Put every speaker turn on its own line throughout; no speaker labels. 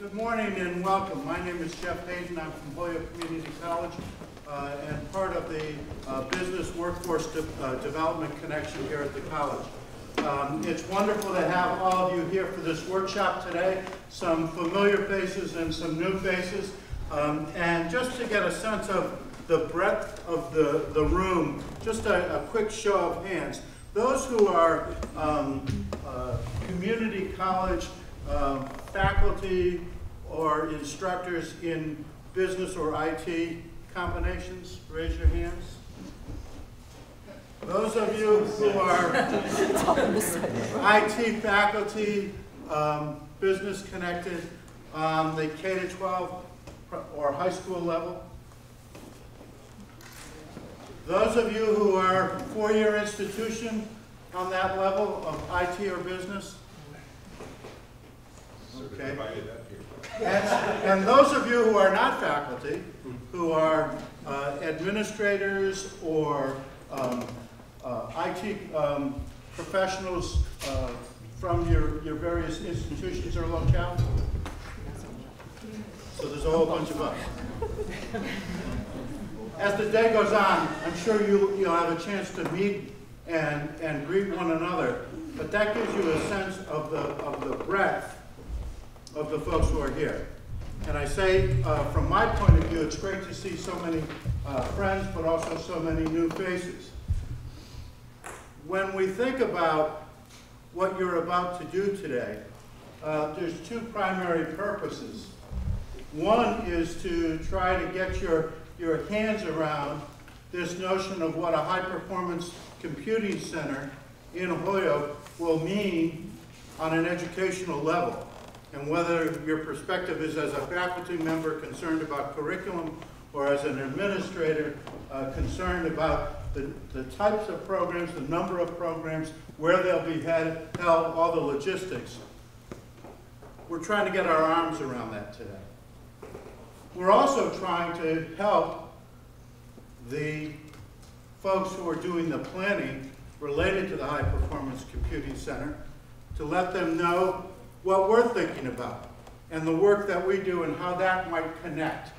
Good morning and welcome. My name is Jeff Hayden. I'm from Holyoke Community College and part of the Business Workforce Development Connection here at the college. It's wonderful to have all of you here for this workshop today. Some familiar faces and some new faces. And just to get a sense of the breadth of the room, just a quick show of hands. Those who are community college faculty or instructors in business or IT combinations, raise your hands. Those of you who are IT faculty, business connected, the K-12 or high school level. Those of you who are four-year institution on that level of IT or business. Okay. And those of you who are not faculty, who are administrators or IT professionals from your various institutions or locales. So there's a whole bunch of us. As the day goes on, I'm sure you'll have a chance to meet and greet one another, but that gives you a sense of the breadth of the folks who are here. And I say, from my point of view, it's great to see so many friends, but also so many new faces. When we think about what you're about to do today, there's two primary purposes. One is to try to get your hands around this notion of what a high-performance computing center in Holyoke will mean on an educational level. And whether your perspective is as a faculty member concerned about curriculum or as an administrator concerned about the types of programs, the number of programs, where they'll be held, all the logistics. We're trying to get our arms around that today. We're also trying to help the folks who are doing the planning related to the High Performance Computing Center to let them know what we're thinking about and the work that we do and how that might connect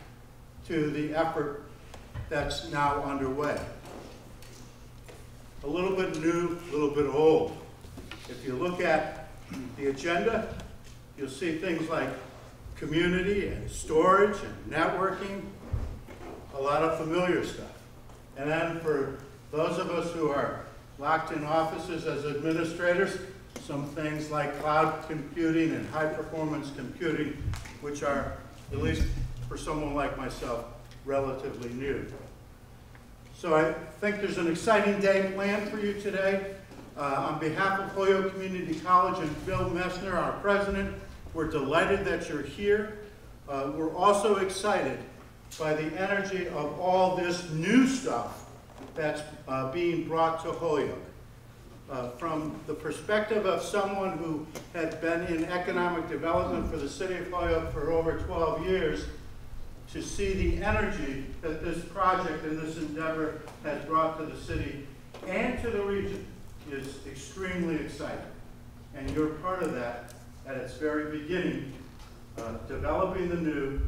to the effort that's now underway. A little bit new, a little bit old. If you look at the agenda, you'll see things like community and storage and networking, a lot of familiar stuff. And then for those of us who are locked in offices as administrators, some things like cloud computing and high-performance computing, which are, at least for someone like myself, relatively new. So I think there's an exciting day planned for you today. On behalf of Holyoke Community College and Bill Messner, our president, we're delighted that you're here. We're also excited by the energy of all this new stuff that's being brought to Holyoke. From the perspective of someone who had been in economic development for the city of Holyoke for over 12 years, to see the energy that this project and this endeavor has brought to the city and to the region is extremely exciting. And you're part of that at its very beginning, developing the new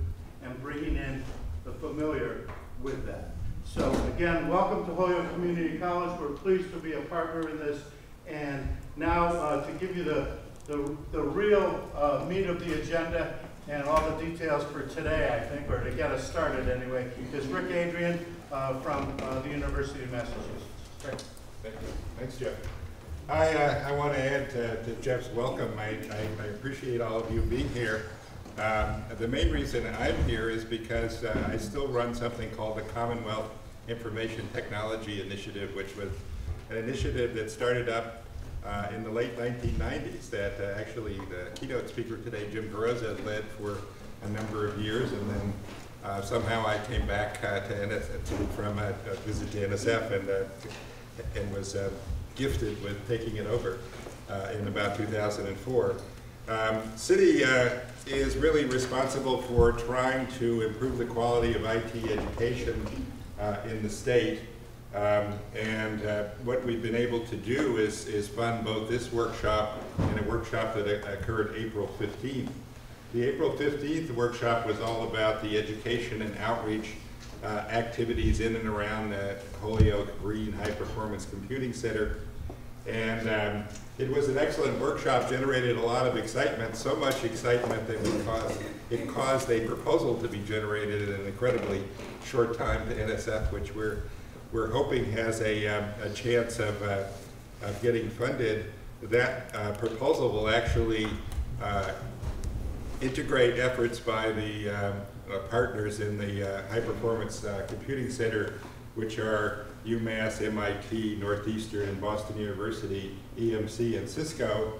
and bringing in the familiar with that. So again, welcome to Holyoke Community College. We're pleased to be a partner in this. And now to give you the real meat of the agenda and all the details for today, I think, or to get us started anyway, is Rick Adrian from the University of Massachusetts. Rick.
Thank you. Thanks, Jeff. I want to add to Jeff's welcome. I appreciate all of you being here. The main reason I'm here is because I still run something called the Commonwealth Information Technology Initiative, which was an initiative that started up in the late 1990s that actually the keynote speaker today, Jim Kurose, led for a number of years, and then somehow I came back to NSF from a visit to NSF and was gifted with taking it over in about 2004. City is really responsible for trying to improve the quality of IT education in the state. What we've been able to do is fund both this workshop and a workshop that occurred April 15th The April 15th workshop was all about the education and outreach activities in and around the Holyoke Green High Performance Computing Center. And it was an excellent workshop, generated a lot of excitement, so much excitement that it caused a proposal to be generated in an incredibly short time to NSF, which we're hoping has a chance of getting funded. That proposal will actually integrate efforts by the partners in the High Performance Computing Center, which are UMass, MIT, Northeastern, and Boston University, EMC, and Cisco,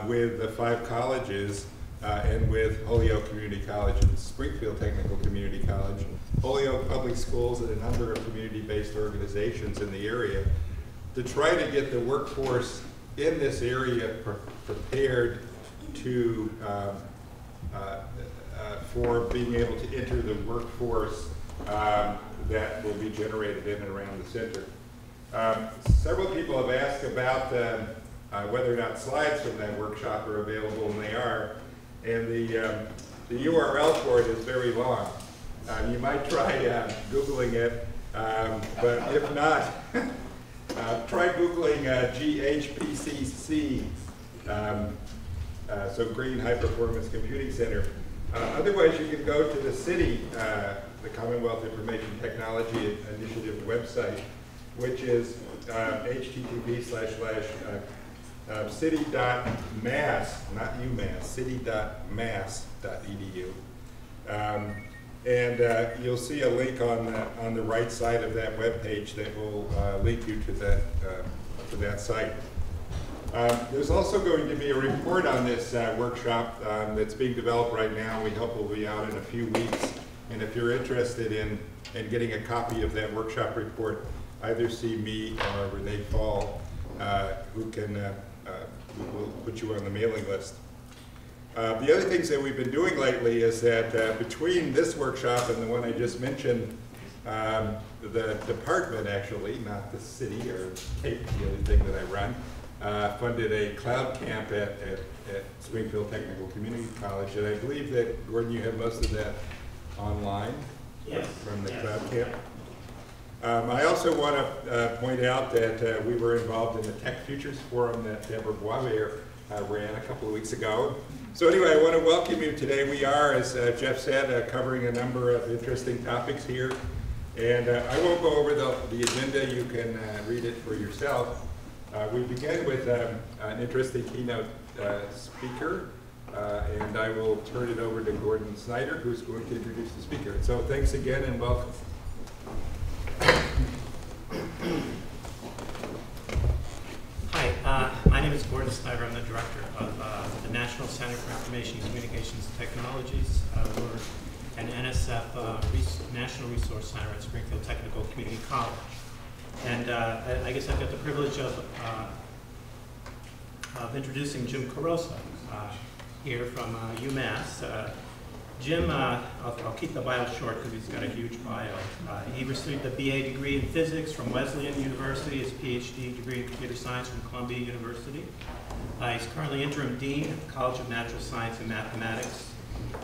with the 5 colleges, and with Holyoke Community College and Springfield Technical Community College, Holyoke Public Schools, and a number of community-based organizations in the area, to try to get the workforce in this area prepared to for being able to enter the workforce that will be generated in and around the center. Several people have asked about whether or not slides from that workshop are available, and they are. And the URL for it is very long. You might try Googling it, but if not, try Googling GHPCC, so Green High Performance Computing Center. Otherwise, you can go to the city, the Commonwealth Information Technology Initiative website, which is http://city.mass, not UMass, city.mass.edu. And you'll see a link on the right side of that webpage that will link you to that site. There's also going to be a report on this workshop that's being developed right now. We hope will be out in a few weeks. And if you're interested in getting a copy of that workshop report, either see me or Renee Fall, who will put you on the mailing list. The other things that we've been doing lately is that between this workshop and the one I just mentioned, the department actually, not the city or the other thing that I run, funded a cloud camp at Springfield Technical Community College, and I believe that, Gordon, you have most of that online.
Yes.
From the cloud camp. I also want to point out that we were involved in the Tech Futures Forum that Deborah Boisvert ran a couple of weeks ago. So anyway, I want to welcome you today. We are, as Jeff said, covering a number of interesting topics here. And I won't go over the agenda. You can read it for yourself. We begin with an interesting keynote speaker, and I will turn it over to Gordon Snyder, who's going to introduce the speaker. So thanks again and welcome.
Hi, my name is Gordon Snyder. I'm the director of the National Center for Information Communications Technologies. We're an NSF National Resource Center at Springfield Technical Community College. And I guess I've got the privilege of introducing Jim Kurose here from UMass. Jim, I'll keep the bio short because he's got a huge bio. He received a BA degree in physics from Wesleyan University, his PhD degree in computer science from Columbia University. He's currently interim dean at the College of Natural Science and Mathematics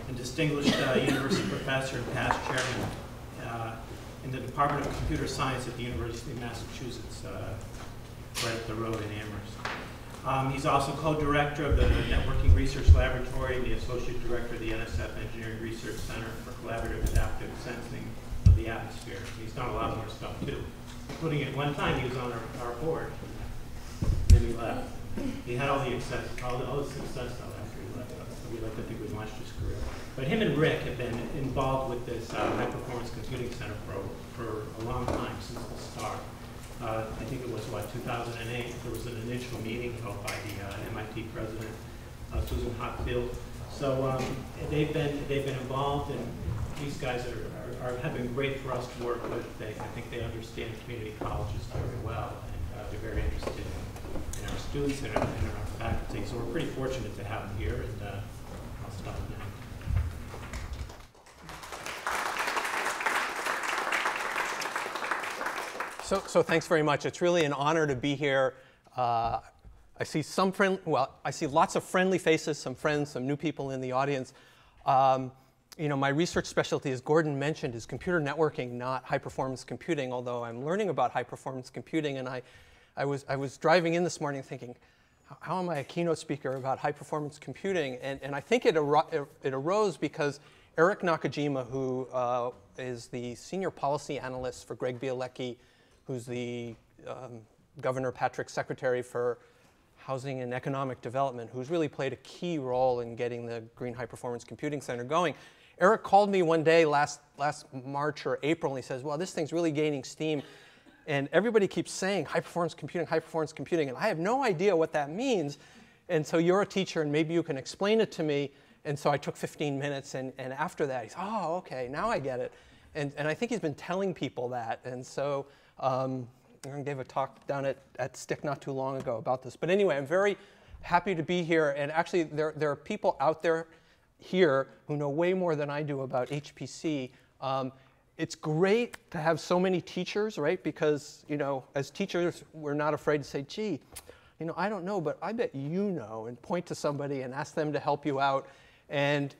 and distinguished university professor and past chairman in the Department of Computer Science at the University of Massachusetts, right up the road in Amherst. He's also co-director of the Networking Research Laboratory, the associate director of the NSF Engineering Research Center for Collaborative Adaptive Sensing of the Atmosphere. He's done a lot more stuff too, including at one time he was on our board. Then he left. He had all the success though after he left us, so we like to think we launched his career. But him and Rick have been involved with this High Performance Computing Center for a long time, since the start. I think it was, 2008, there was an initial meeting held by the MIT president, Susan Hockfield. So they've been involved, and these guys have been great for us to work with. I think they understand community colleges very well, and they're very interested in our students and our faculty. So we're pretty fortunate to have them here, and I'll stop now.
So thanks very much. It's really an honor to be here I see I see lots of friendly faces, some friends, some new people in the audience. You know, my research specialty, as Gordon mentioned, is computer networking, not high-performance computing, although I'm learning about high-performance computing. And I was driving in this morning thinking, how am I a keynote speaker about high-performance computing? And I think it arose because Eric Nakajima, who is the senior policy analyst for Greg Bielecki, who's the Governor Patrick's secretary for Housing and Economic Development, who's really played a key role in getting the Green High Performance Computing Center going. Eric called me one day last March or April, and he says, well, this thing's really gaining steam, and everybody keeps saying high performance computing, and I have no idea what that means. And so you're a teacher, and maybe you can explain it to me. And so I took 15 minutes, and after that, he said, oh, okay, now I get it. And I think he's been telling people that. And so I gave a talk down at STIC not too long ago about this. But anyway, I'm very happy to be here. And actually, there are people out there here who know way more than I do about HPC. It's great to have so many teachers, right? Because, you know, as teachers, we're not afraid to say, gee, you know, I don't know, but I bet you know, and point to somebody and ask them to help you out. And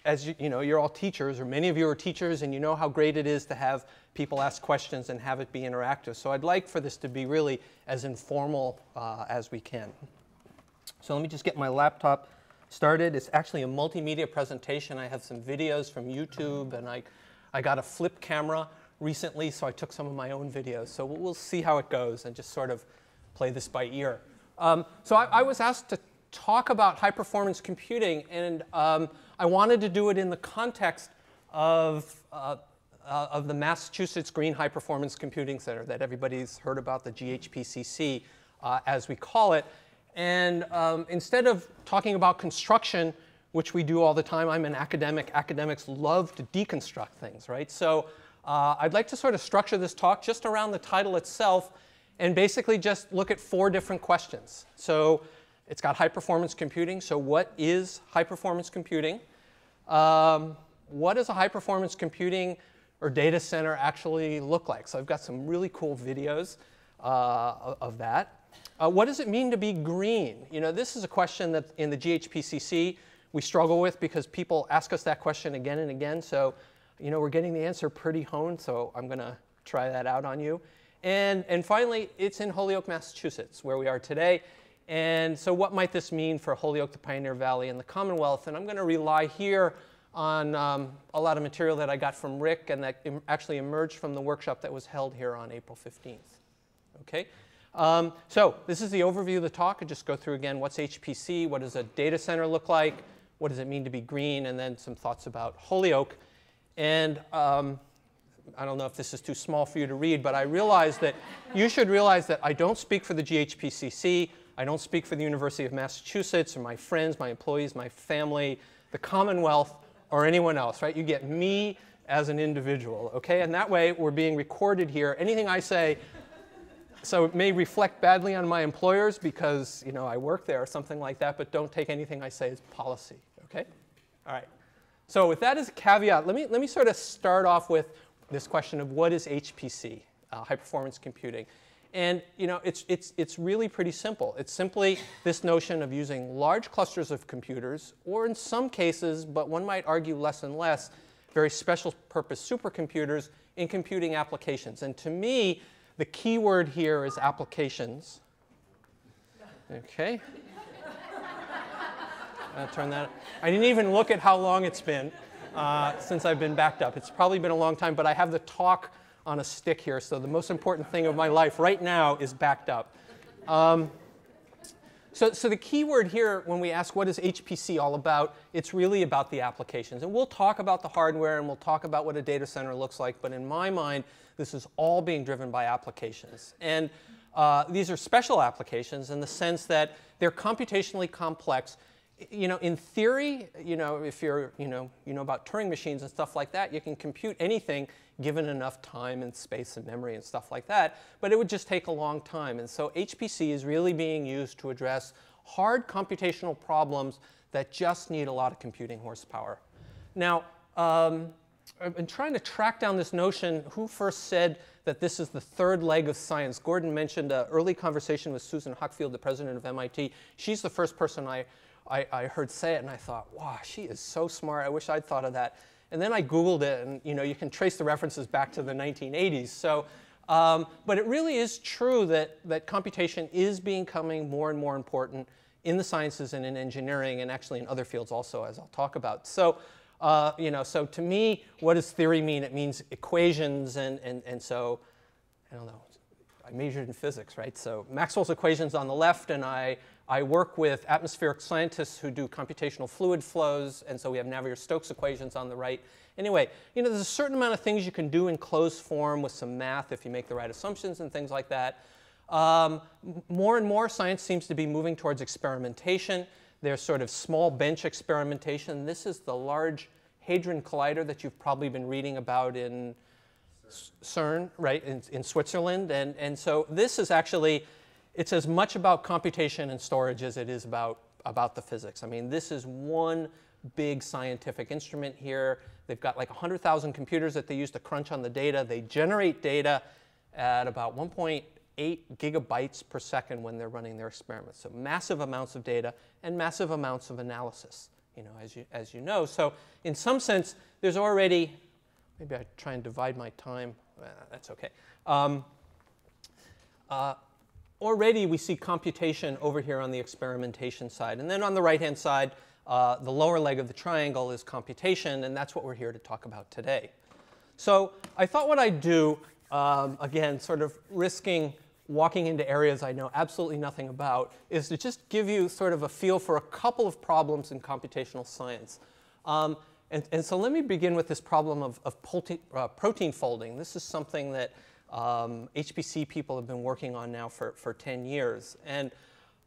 as you know, you're all teachers, or many of you are teachers, and you know how great it is to have people ask questions and have it be interactive. So I'd like for this to be really as informal as we can. So let me just get my laptop started. It's actually a multimedia presentation. I have some videos from YouTube, and I got a flip camera recently, so I took some of my own videos. So we'll see how it goes and just sort of play this by ear. So I was asked to talk about high-performance computing, and I wanted to do it in the context of the Massachusetts Green High Performance Computing Center that everybody's heard about, the GHPCC, as we call it. And instead of talking about construction, which we do all the time, I'm an academic. Academics love to deconstruct things, right? So I'd like to sort of structure this talk just around the title itself and basically just look at 4 different questions. So it's got high-performance computing. So what is high-performance computing? What does a high-performance computing or data center actually look like? So I've got some really cool videos of that. What does it mean to be green? You know, this is a question that in the GHPCC we struggle with because people ask us that question again and again. So, you know, we're getting the answer pretty honed, so I'm going to try that out on you. And finally, it's in Holyoke, Massachusetts, where we are today. And so what might this mean for Holyoke, the Pioneer Valley, and the Commonwealth? And I'm going to rely here on a lot of material that I got from Rick and that actually emerged from the workshop that was held here on April 15th. Okay? So this is the overview of the talk. I just go through again, what's HPC? What does a data center look like? What does it mean to be green? And then some thoughts about Holyoke. And I don't know if this is too small for you to read, but I realize that you should realize that I don't speak for the GHPCC. I don't speak for the University of Massachusetts or my friends, my employees, my family, the Commonwealth, or anyone else, right? You get me as an individual, okay? And that way, we're being recorded here. Anything I say, so it may reflect badly on my employers because, you know, I work there or something like that, but don't take anything I say as policy, okay? All right. So with that as a caveat, let me sort of start off with this question of what is HPC, high-performance computing. And you know, it's really pretty simple. It's simply this notion of using large clusters of computers, or in some cases, but one might argue less and less, very special purpose supercomputers in computing applications. And to me, the key word here is applications. Okay. I'll turn that. I didn't even look at how long it's been since I've been backed up. It's probably been a long time, but I have the talk on a stick here, so the most important thing of my life right now is backed up. So the key word here, when we ask what is HPC all about, it's really about the applications. And we'll talk about the hardware, and we'll talk about what a data center looks like, but in my mind, this is all being driven by applications. And these are special applications in the sense that they're computationally complex. You know, in theory, you know, if you're, you know about Turing machines and stuff like that, you can compute anything given enough time and space and memory and stuff like that, but it would just take a long time. And so HPC is really being used to address hard computational problems that just need a lot of computing horsepower. Now, I've been trying to track down this notion, who first said that this is the third leg of science. Gordon mentioned an early conversation with Susan Huckfield, the president of MIT. She's the first person I heard say it, and I thought, wow, she is so smart. I wish I'd thought of that. And then I Googled it, and you can trace the references back to the 1980s. So, but it really is true that computation is becoming more and more important in the sciences and in engineering, and actually in other fields also, as I'll talk about. So, so to me, what does theory mean? It means equations, and so, I don't know, I majored in physics, right? So Maxwell's equations on the left, and I work with atmospheric scientists who do computational fluid flows, and so we have Navier-Stokes equations on the right. Anyway, there's a certain amount of things you can do in closed form with some math if you make the right assumptions and things like that. More and more science seems to be moving towards experimentation. There's sort of small bench experimentation. This is the Large Hadron Collider that you've probably been reading about in CERN, right, in Switzerland. And so this is actually, it's as much about computation and storage as it is about the physics. I mean, this is one big scientific instrument here. They've got like 100,000 computers that they use to crunch on the data. They generate data at about 1.8 gigabytes per second when they're running their experiments. So massive amounts of data and massive amounts of analysis, as you know. So in some sense, there's already, maybe I try and divide my time. That's OK. Already we see computation over here on the experimentation side. And then on the right-hand side, the lower leg of the triangle is computation, and that's what we're here to talk about today. So I thought what I'd do, again, sort of risking walking into areas I know absolutely nothing about, is to just give you sort of a feel for a couple of problems in computational science. And so let me begin with this problem of protein folding. This is something that HPC people have been working on now for 10 years. And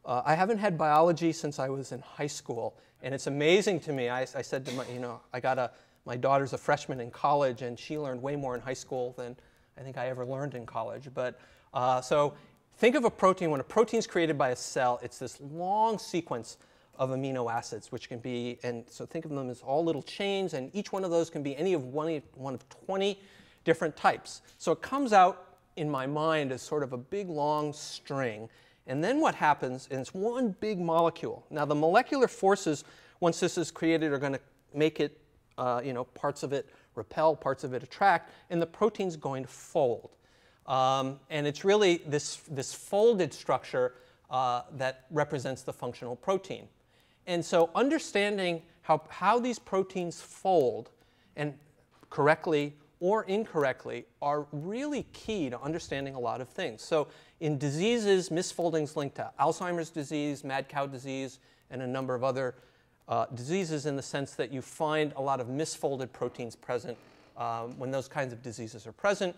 I haven't had biology since I was in high school. And it's amazing to me. I said to my daughter's a freshman in college, and she learned way more in high school than I think I ever learned in college. But so think of a protein. When a protein is created by a cell, it's this long sequence of amino acids, which can be, and so think of them as all little chains, and each one of those can be any of one of 20 different types. So it comes out, in my mind, as sort of a big, long string. And then what happens is it's one big molecule. Now, the molecular forces, once this is created, are going to make it, parts of it repel, parts of it attract, and the protein's going to fold. And it's really this folded structure that represents the functional protein. And so understanding how these proteins fold, and correctly or incorrectly, are really key to understanding a lot of things. So in diseases, misfoldings linked to Alzheimer's disease, mad cow disease, and a number of other diseases, in the sense that you find a lot of misfolded proteins present when those kinds of diseases are present.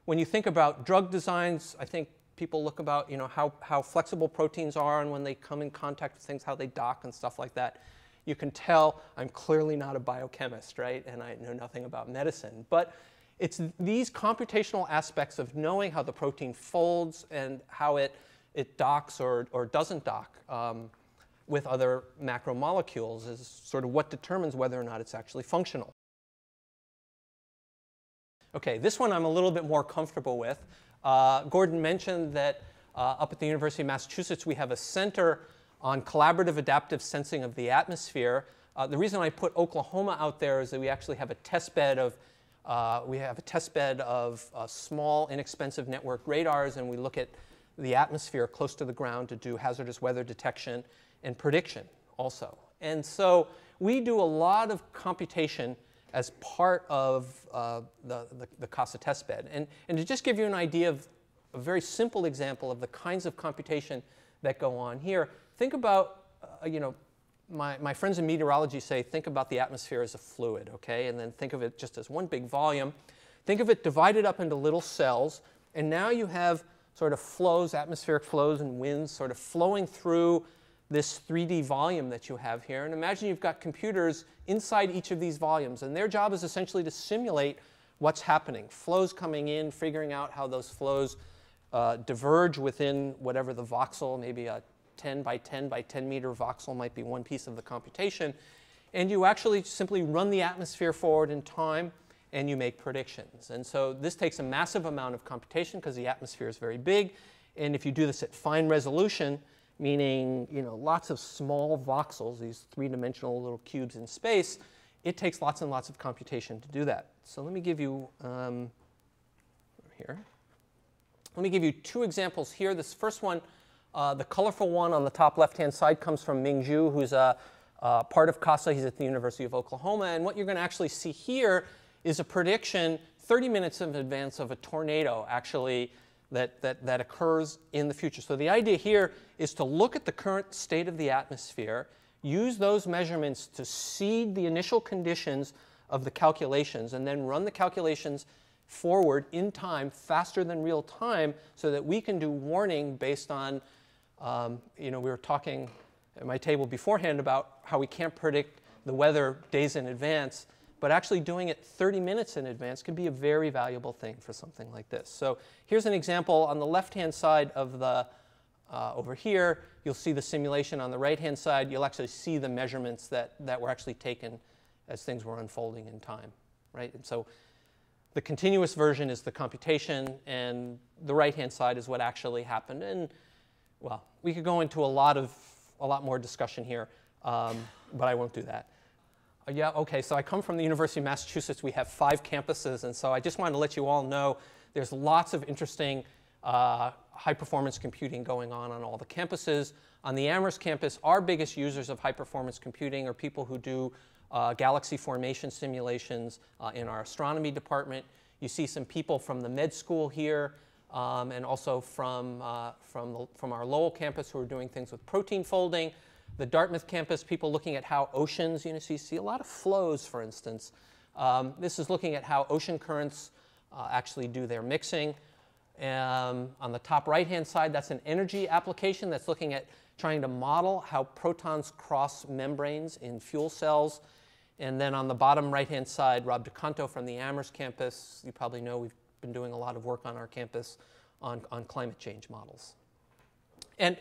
When you think about drug designs, I think people look about how flexible proteins are, and when they come in contact with things, how they dock and stuff like that. You can tell I'm clearly not a biochemist, right? And I know nothing about medicine. But it's these computational aspects of knowing how the protein folds and how it docks or doesn't dock with other macromolecules is sort of what determines whether or not it's actually functional. OK, this one I'm a little bit more comfortable with. Gordon mentioned that up at the University of Massachusetts, we have a center on collaborative adaptive sensing of the atmosphere. The reason I put Oklahoma out there is that we actually have a test bed of small, inexpensive network radars, and we look at the atmosphere close to the ground to do hazardous weather detection and prediction also. And so we do a lot of computation as part of the CASA test bed. And to just give you an idea of a very simple example of the kinds of computation that go on here, think about, my friends in meteorology say, think about the atmosphere as a fluid, OK? And then think of it just as one big volume. Think of it divided up into little cells. And now you have sort of flows, atmospheric flows and winds sort of flowing through this 3D volume that you have here. And imagine you've got computers inside each of these volumes. And their job is essentially to simulate what's happening. Flows coming in, figuring out how those flows diverge within whatever the voxel, maybe a 10 by 10 by 10 meter voxel might be one piece of the computation. And you actually simply run the atmosphere forward in time, and you make predictions. And so this takes a massive amount of computation because the atmosphere is very big. And if you do this at fine resolution, meaning lots of small voxels, these three-dimensional little cubes in space, it takes lots and lots of computation to do that. So let me give you here. Let me give you two examples here. This first one, the colorful one on the top left-hand side, comes from Ming Zhu, who's a part of CASA. He's at the University of Oklahoma. And what you're going to actually see here is a prediction 30 minutes in advance of a tornado, actually, that occurs in the future. So the idea here is to look at the current state of the atmosphere, use those measurements to seed the initial conditions of the calculations, and then run the calculations forward in time, faster than real time, so that we can do warning based on, we were talking at my table beforehand about how we can't predict the weather days in advance, but actually doing it 30 minutes in advance can be a very valuable thing for something like this. So here's an example on the left-hand side of the, over here, you'll see the simulation. On the right-hand side, you'll actually see the measurements that were actually taken as things were unfolding in time, right? And so the continuous version is the computation, and the right-hand side is what actually happened. And, well, we could go into a lot more discussion here, but I won't do that. Yeah, OK, so I come from the University of Massachusetts. We have 5 campuses, and so I just wanted to let you all know there's lots of interesting high-performance computing going on all the campuses. On the Amherst campus, our biggest users of high-performance computing are people who do galaxy formation simulations in our astronomy department. You see some people from the med school here, and also from our Lowell campus who are doing things with protein folding. The Dartmouth campus, people looking at how oceans, so you see a lot of flows, for instance. This is looking at how ocean currents actually do their mixing. On the top right-hand side, that's an energy application that's looking at trying to model how protons cross membranes in fuel cells. And then on the bottom right-hand side, Rob DeCanto from the Amherst campus. You probably know we've been doing a lot of work on our campus on climate change models. And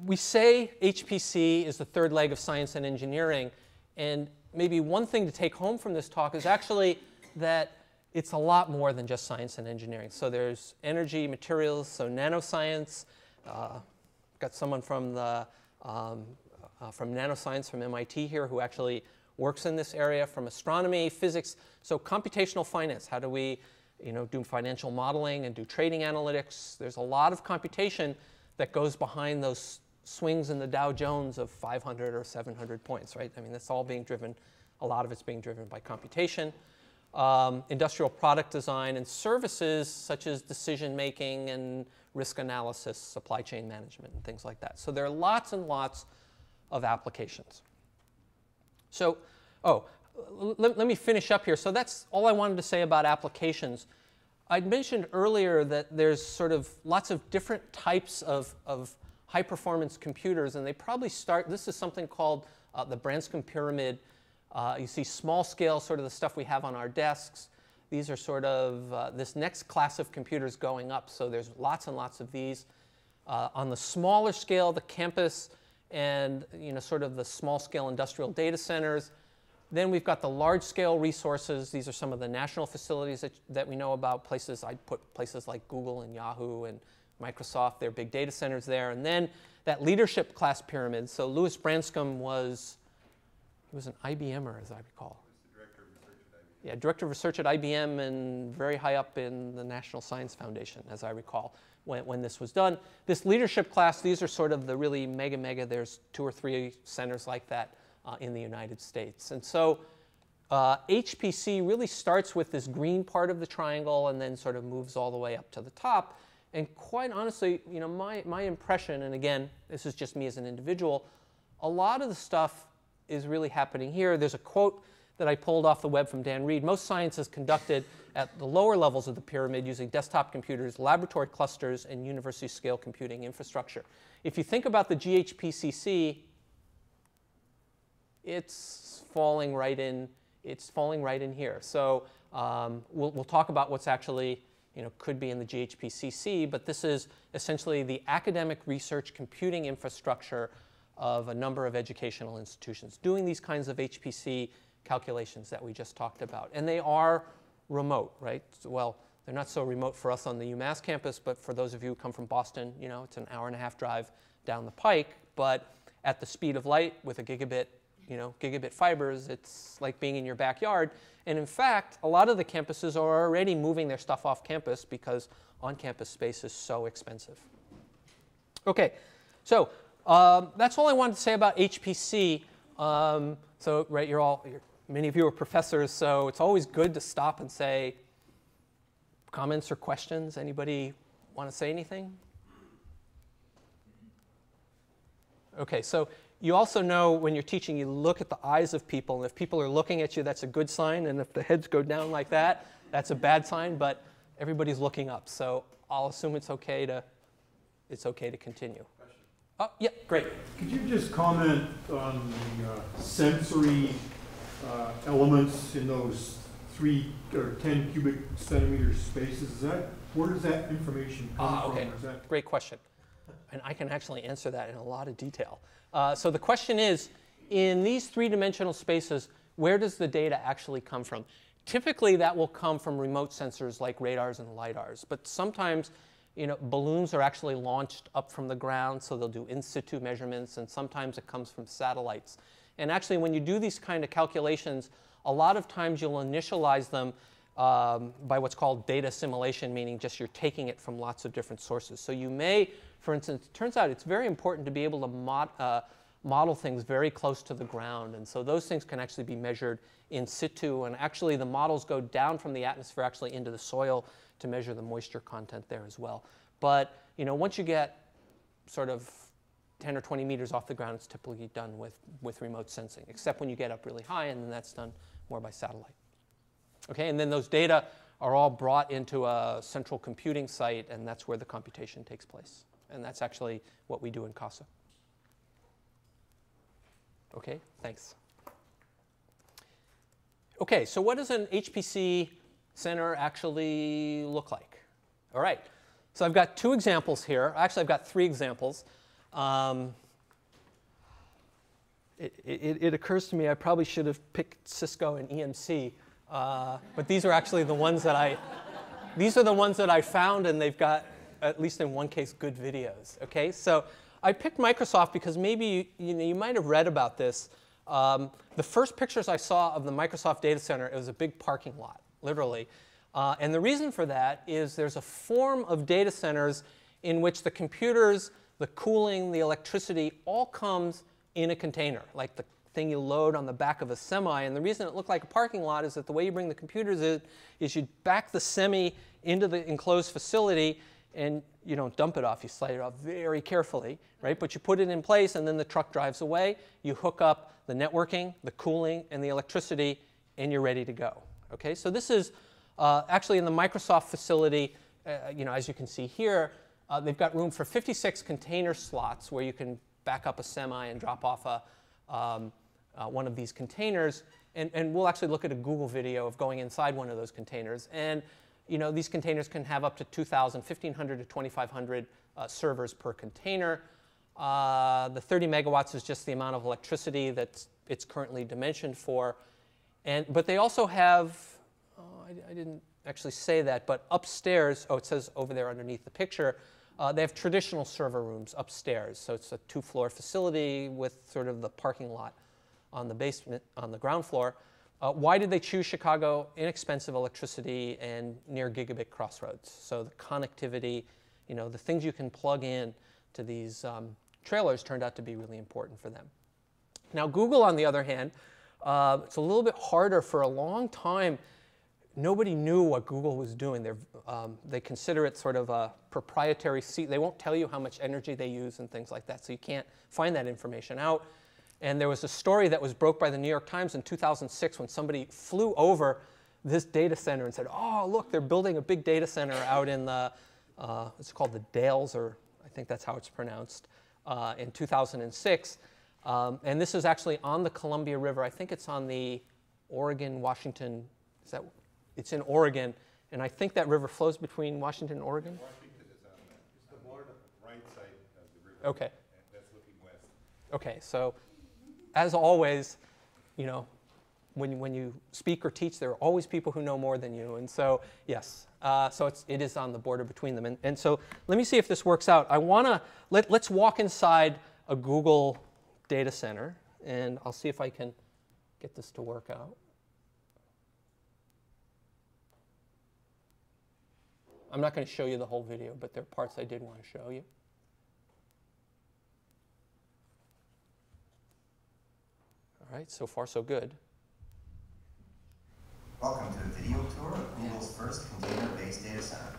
we say HPC is the third leg of science and engineering. And maybe one thing to take home from this talk is actually that it's a lot more than just science and engineering. So there's energy, materials, so nanoscience. Got someone from nanoscience from MIT here who actually works in this area, from astronomy, physics. So computational finance, how do we do financial modeling and do trading analytics? There's a lot of computation that goes behind those swings in the Dow Jones of 500 or 700 points, right? I mean, that's all being driven, a lot of it's being driven by computation. Industrial product design and services such as decision making and risk analysis, supply chain management, and things like that. So there are lots and lots of applications. So, let me finish up here. So that's all I wanted to say about applications. I'd mentioned earlier that there's sort of lots of different types of high-performance computers, and they probably start, this is something called the Branscombe pyramid. You see small scale, sort of the stuff we have on our desks. These are sort of this next class of computers going up, so there's lots and lots of these. On the smaller scale, the campus and sort of the small scale industrial data centers. Then we've got the large scale resources. These are some of the national facilities that we know about, places, I'd put places like Google and Yahoo and Microsoft, their big data centers there. And then that leadership class pyramid. So Louis Branscombe was an IBMer, as I recall. He was the director of research at IBM. Yeah, director of research at IBM and very high up in the National Science Foundation, as I recall, when this was done. This leadership class, these are sort of the really mega, there's 2 or 3 centers like that in the United States. And so HPC really starts with this green part of the triangle and then sort of moves all the way up to the top. And quite honestly, my impression, and again, this is just me as an individual, a lot of the stuff is really happening here. There's a quote that I pulled off the web from Dan Reed. Most science is conducted at the lower levels of the pyramid using desktop computers, laboratory clusters, and university-scale computing infrastructure. If you think about the GHPCC, it's falling right in here. So we'll talk about what's actually could be in the GHPCC, but this is essentially the academic research computing infrastructure of a number of educational institutions. Doing these kinds of HPC calculations that we just talked about. And they are remote, right? Well, they're not so remote for us on the UMass campus, but for those of you who come from Boston, you know, it's an hour-and-a-half drive down the pike. But at the speed of light with a gigabit, you know, gigabit fibers, it's like being in your backyard. And in fact, a lot of the campuses are already moving their stuff off campus because on-campus space is so expensive. Okay, so that's all I wanted to say about HPC. So, right, many of you are professors, so it's always good to stop and say comments or questions. Anybody want to say anything? Okay, so you also know when you're teaching, you look at the eyes of people, and if people are looking at you, that's a good sign, and if the heads go down like that, that's a bad sign, but everybody's looking up, so I'll assume it's okay to continue.
Question.
Oh, yeah, great.
Could you just comment on the sensory elements in those 3 or 10 cubic centimeter spaces? Where does that information come
Okay.
from? Is that
Great question. And I can actually answer that in a lot of detail. So the question is, in these 3-dimensional spaces, where does the data actually come from? Typically, that will come from remote sensors like radars and lidars. But sometimes, you know, balloons are actually launched up from the ground, so they'll do in situ measurements, and sometimes it comes from satellites. And actually, when you do these kind of calculations, a lot of times you'll initialize them by what's called data assimilation, meaning just you're taking it from lots of different sources. So you may, for instance, it turns out it's very important to be able to model things very close to the ground. And so those things can actually be measured in situ. And actually, the models go down from the atmosphere actually into the soil to measure the moisture content there as well. But you know, once you get sort of 10 or 20 meters off the ground, it's typically done with remote sensing, except when you get up really high, and then that's done more by satellite. Okay, and then those data are all brought into a central computing site, and that's where the computation takes place. And that's actually what we do in CASA. Okay, thanks. Okay, so what does an HPC center actually look like? All right, so I've got 2 examples here. Actually, I've got 3 examples. It occurs to me I probably should have picked Cisco and EMC, but these are actually the ones that I found, and they've got, at least in one case, good videos. Okay, so I picked Microsoft because maybe you might have read about this. The first pictures I saw of the Microsoft data center, it was a big parking lot, literally. And the reason for that is there's a form of data centers in which the computers, the cooling, the electricity, all comes in a container, like the thing you load on the back of a semi. And the reason it looked like a parking lot is that the way you bring the computers in is you back the semi into the enclosed facility, and you don't dump it off. You slide it off very carefully, right? But you put it in place, and then the truck drives away. You hook up the networking, the cooling, and the electricity, and you're ready to go. Okay, so this is actually in the Microsoft facility. As you can see here, they've got room for 56 container slots where you can back up a semi and drop off one of these containers. And we'll actually look at a Google video of going inside one of those containers. And these containers can have up to 2,000, 1,500 to 2,500 servers per container. The 30 megawatts is just the amount of electricity that it's currently dimensioned for. But they also have, I didn't actually say that, but upstairs, it says over there underneath the picture, they have traditional server rooms upstairs. So it's a 2-floor facility with sort of the parking lot on the basement, on the ground floor. Why did they choose Chicago? Inexpensive electricity and near gigabit crossroads. So the connectivity, the things you can plug in to these trailers turned out to be really important for them. Now Google, on the other hand, it's a little bit harder. For a long time, nobody knew what Google was doing. They consider it sort of a proprietary secret. They won't tell you how much energy they use and things like that, so you can't find that information out. And there was a story that was broke by the New York Times in 2006 when somebody flew over this data center and said, oh, look, they're building a big data center out in the, it's called the Dales, or I think that's how it's pronounced, in 2006. And this is actually on the Columbia River. I think it's on the Oregon-Washington, it's in Oregon, and I think that river flows between Washington and Oregon.
Washington is on the right side of the river.
Okay.
And that's looking west.
Okay, so as always, when you speak or teach, there are always people who know more than you. And so, yes, so it is on the border between them. And so let me see if this works out. I want to, let's walk inside a Google data center, and I'll see if I can get this to work out. I'm not going to show you the whole video, but there are parts I did want to show you. All right, so far so good.
Welcome to a video tour of Google's first container-based data center.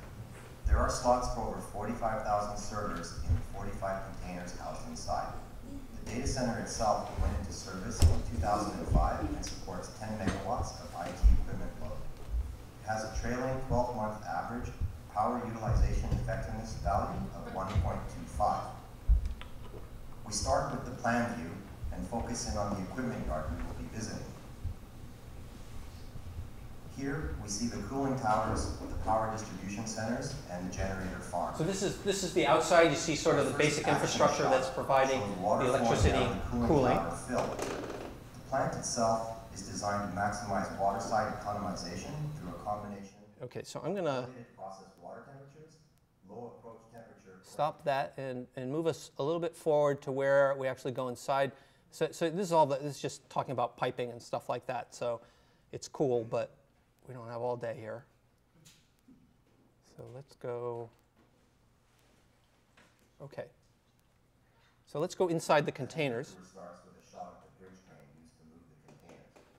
There are slots for over 45,000 servers in 45 containers housed inside. The data center itself went into service in 2005 and supports 10 megawatts of IT equipment load. It has a trailing 12-month average power utilization effectiveness value of 1.25. We start with the plan view and focus in on the equipment yard we will be visiting. Here, we see the cooling towers, the power distribution centers, and the generator farm.
So this is the outside. You see sort of the basic infrastructure that's providing the electricity, cooling.
The plant itself is designed to maximize water side economization through a combination
Okay, so I'm going to
process water temperatures, low approach temperature.
stop that and move us a little bit forward to where we actually go inside. So this is all this is just talking about piping and stuff like that. So it's cool, but we don't have all day here. So let's go. Okay. So let's go inside the containers.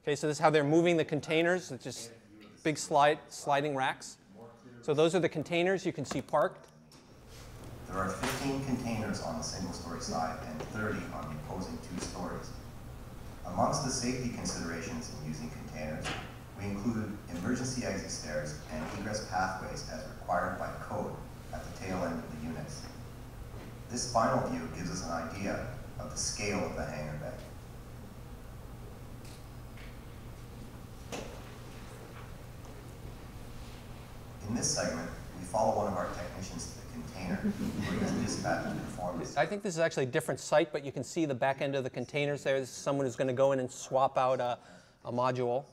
Okay, so this is how they're moving the containers. It's just big sliding racks. So those are the containers you can see parked.
There are 15 containers on the single-story side and 30 on the opposing 2 stories. Amongst the safety considerations in using containers, we included emergency exit stairs and egress pathways as required by code at the tail end of the units. This final view gives us an idea of the scale of the hangar bay. In this segment, we follow one of our technicians to the container where he is dispatched to perform this.
I think this is actually a different site, but you can see the back end of the containers there. This is someone who's going to go in and swap out a module,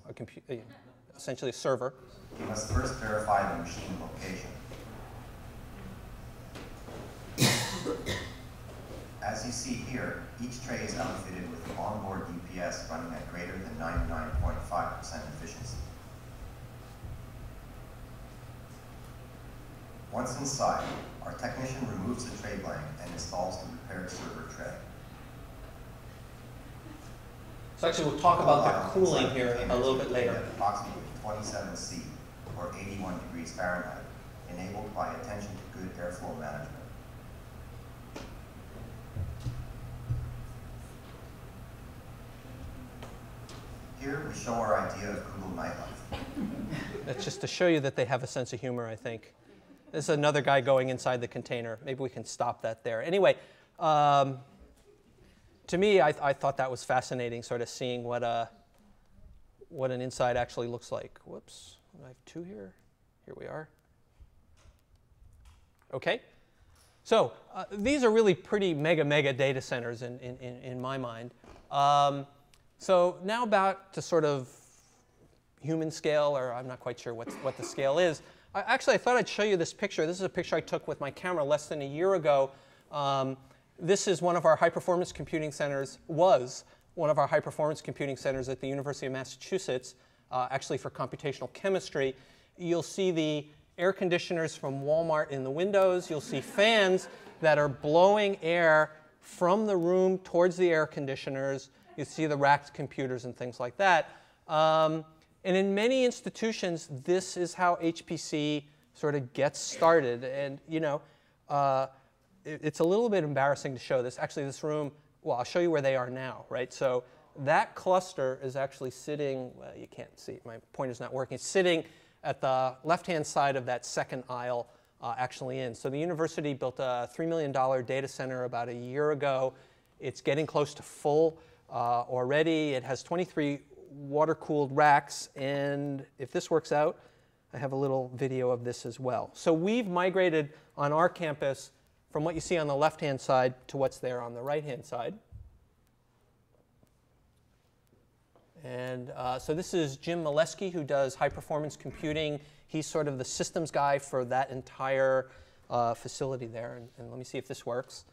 essentially a server.
You must first verify the machine location. As you see here, each tray is outfitted with an onboard UPS running at greater than 99.5% efficiency. Once inside, our technician removes the tray blank and installs the repaired server tray.
So actually we'll talk about the cooling here a little bit later.
At approximately 27 C, or 81 degrees Fahrenheit, enabled by attention to good airflow management. Here we show our idea of Google nightlife.
That's just to show you that they have a sense of humor, I think. This is another guy going inside the container. Maybe we can stop that there. Anyway, to me, I thought that was fascinating, sort of seeing what an inside actually looks like. Whoops, I have 2 here. Here we are. Okay, so these are really pretty mega data centers in my mind. So now about to sort of human scale, or I'm not quite sure what the scale is. Actually, I thought I'd show you this picture. This is a picture I took with my camera less than a year ago. This is one of our high-performance computing centers, was one of our high-performance computing centers at the University of Massachusetts, actually for computational chemistry. You'll see the air conditioners from Walmart in the windows. You'll see fans that are blowing air from the room towards the air conditioners. You see the racked computers and things like that. And in many institutions, this is how HPC sort of gets started. And you know, it's a little bit embarrassing to show this. Actually, this room, well, I'll show you where they are now, right? So that cluster is actually sitting, well, you can't see, my pointer's not working. It's sitting at the left-hand side of that second aisle, actually in. So the university built a $3 million data center about a year ago. It's getting close to full already. It has 23 water-cooled racks, and if this works out, I have a little video of this as well. So we've migrated on our campus from what you see on the left-hand side to what's there on the right-hand side. And so this is Jim Molesky, who does high-performance computing. He's sort of the systems guy for that entire facility there. And let me see if this works.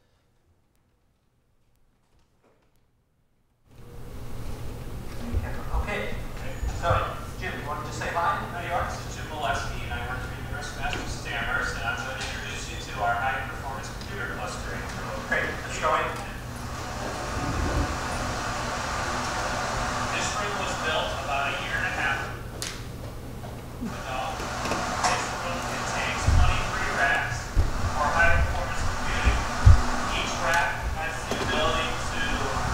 Okay, so Jim, you want to just say hi? How you are? This is Jim Molesky, and I work for the Kurose Massachusetts, and I'm going to introduce you to our high-performance computer clustering tool. Great, let's go in. This room was built about a year and a half ago. This room contains 23 racks for high-performance computing. Each rack has the ability to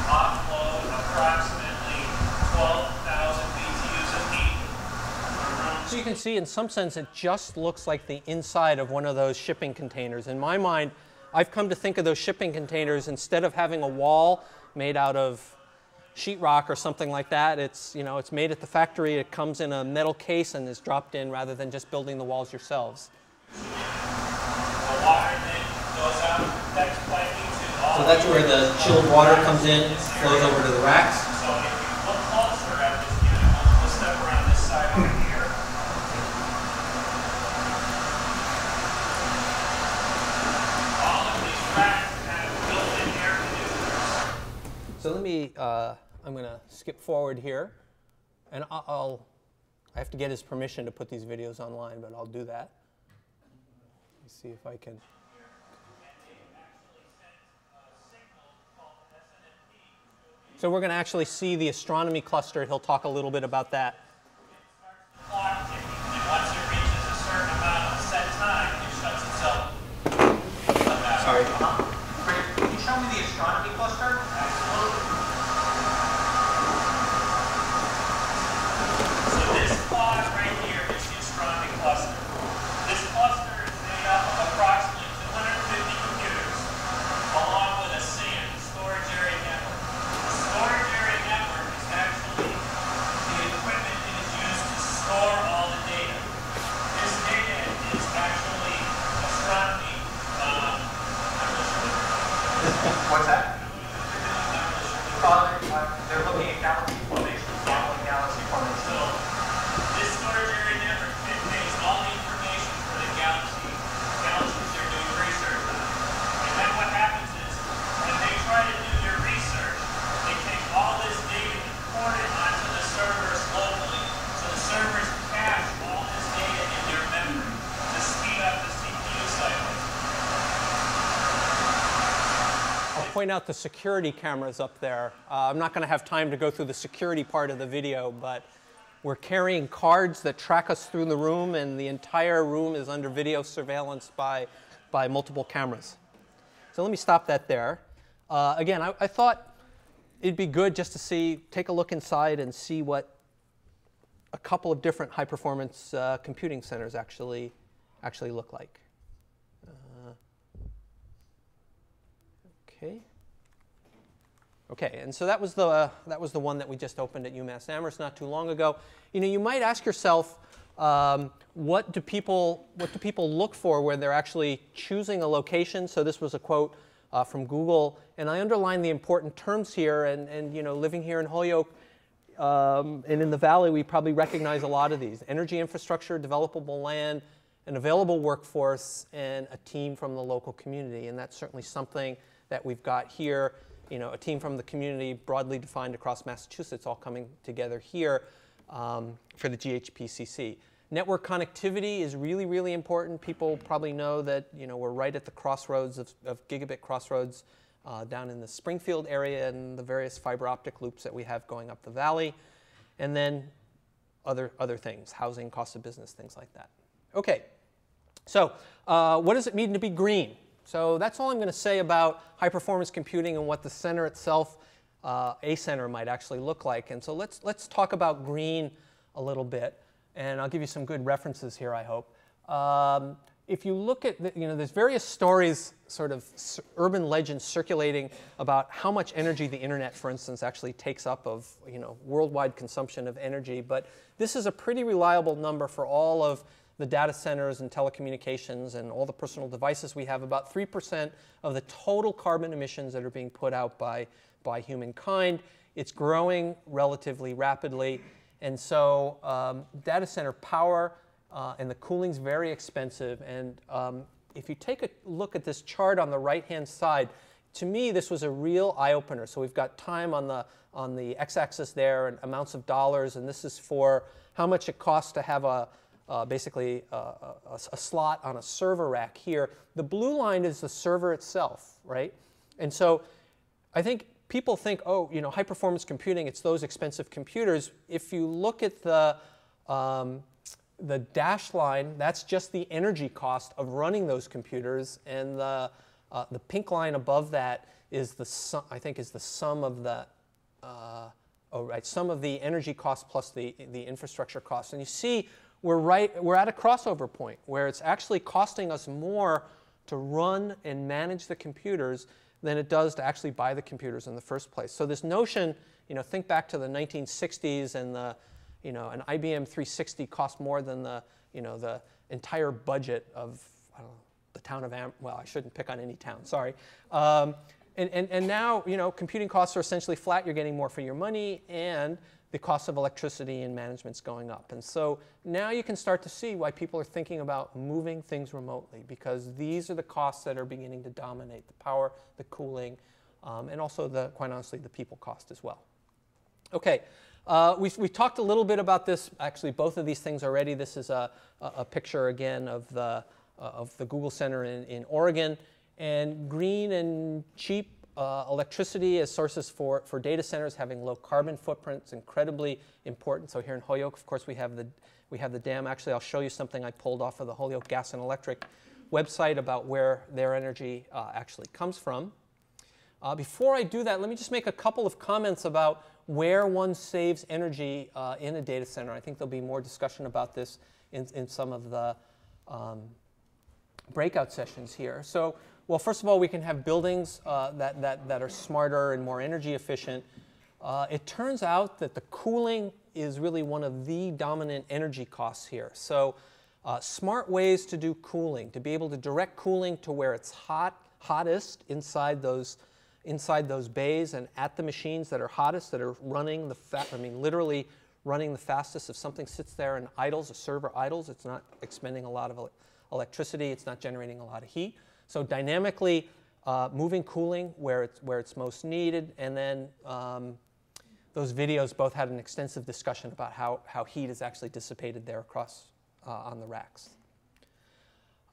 offload approximately 12,000 BTUs of heat.
So you can see, in some sense, it just looks like the inside of one of those shipping containers. In my mind, I've come to think of those shipping containers, instead of having a wall made out of sheetrock or something like that, it's made at the factory. It comes in a metal case and is dropped in, rather than just building the walls yourselves.
The water then goes out, that's piping to all.
So that's where the chilled water comes in, flows over to the racks.
So if you look closer at this unit, we'll step around this side over here. All of these racks have built-in air conditioners.
So let me, I'm going to skip forward here, and I have to get his permission to put these videos online, but I'll do that. Let me see if I can. So we're going to actually see the astronomy cluster. He'll talk a little bit about that.
Clock ticking, and once it reaches a certain amount of set time, it shuts itself.
Sorry.
Great. Can you show me the astronomy cluster? Absolutely. So this pod right here is the astronomy cluster. This cluster is made up of approximately 250 computers, along with a SAN, storage area network. The storage area network is actually the equipment that is used to store all the data. This data is actually astronomy. What's that? They're looking at galaxy formation, galaxy formation. So this storage area network contains all the information for the galaxies they're doing research on. And then what happens is, when they try to do their research, they take all this data and port it onto the servers locally. So the servers cache all this data in their memory to speed up the CPU cycles.
I'll point out the security cameras up there. I'm not going to have time to go through the security part of the video, but we're carrying cards that track us through the room, and the entire room is under video surveillance by multiple cameras. So let me stop that there. Again, I thought it'd be good just to take a look inside and see what a couple of different high-performance computing centers actually look like. Okay, and so that was the one that we just opened at UMass Amherst not too long ago. You might ask yourself, what do people look for when they're actually choosing a location? So this was a quote from Google, and I underline the important terms here. And living here in Holyoke and in the Valley, we probably recognize a lot of these: energy infrastructure, developable land, an available workforce, and a team from the local community. And that's certainly something that we've got here. A team from the community, broadly defined across Massachusetts, all coming together here for the GHPCC. Network connectivity is really, really important. People probably know that we're right at the crossroads of gigabit crossroads down in the Springfield area and the various fiber optic loops that we have going up the valley. And then other things, housing, cost of business, things like that. Okay, so what does it mean to be green? So that's all I'm going to say about high-performance computing and what the center itself, a center, might actually look like. And so let's talk about green a little bit, and I'll give you some good references here, I hope. If you look at, there's various stories, sort of urban legends circulating about how much energy the internet, for instance, actually takes up of, worldwide consumption of energy. But this is a pretty reliable number for all of the data centers and telecommunications and all the personal devices we have. About 3% of the total carbon emissions that are being put out by humankind. It's growing relatively rapidly. And so data center power and the cooling's very expensive. And if you take a look at this chart on the right-hand side, to me, this was a real eye-opener. So we've got time on the x-axis there and amounts of dollars, and this is for how much it costs to have basically a slot on a server rack here. The blue line is the server itself, right? And so I think people think, oh, you know, high-performance computing, it's those expensive computers. If you look at the dashed line, that's just the energy cost of running those computers, and the pink line above that is the sum, I think, is the sum of the sum of the energy cost plus the infrastructure cost. And you see, we're at a crossover point where it's actually costing us more to run and manage the computers than it does to actually buy the computers in the first place. So this notion, you know, think back to the 1960s and the, you know, an IBM 360 cost more than the, you know, the entire budget of, I don't know, the town of well, I shouldn't pick on any town, sorry. And now, you know, computing costs are essentially flat. You're getting more for your money, and the cost of electricity and management's going up. And so now you can start to see why people are thinking about moving things remotely, because these are the costs that are beginning to dominate: the power, the cooling, and also, quite honestly, the people cost as well. Okay, we've talked a little bit about this, actually, both of these things already. This is a picture, again, of the Google Center in Oregon. And green and cheap electricity as sources for data centers having low carbon footprints, incredibly important. So here in Holyoke, of course, we have the dam. Actually, I'll show you something I pulled off of the Holyoke Gas and Electric website about where their energy actually comes from. Before I do that, let me just make a couple of comments about where one saves energy in a data center. I think there'll be more discussion about this in some of the breakout sessions here. So, well, first of all, we can have buildings that are smarter and more energy efficient. It turns out that the cooling is really one of the dominant energy costs here. So smart ways to do cooling, to be able to direct cooling to where it's hottest inside those bays and at the machines that are hottest, that are running literally running the fastest. If something sits there and idles, a server idles, it's not expending a lot of electricity, it's not generating a lot of heat. So dynamically moving cooling where it's most needed, and then those videos both had an extensive discussion about how heat is actually dissipated there across on the racks.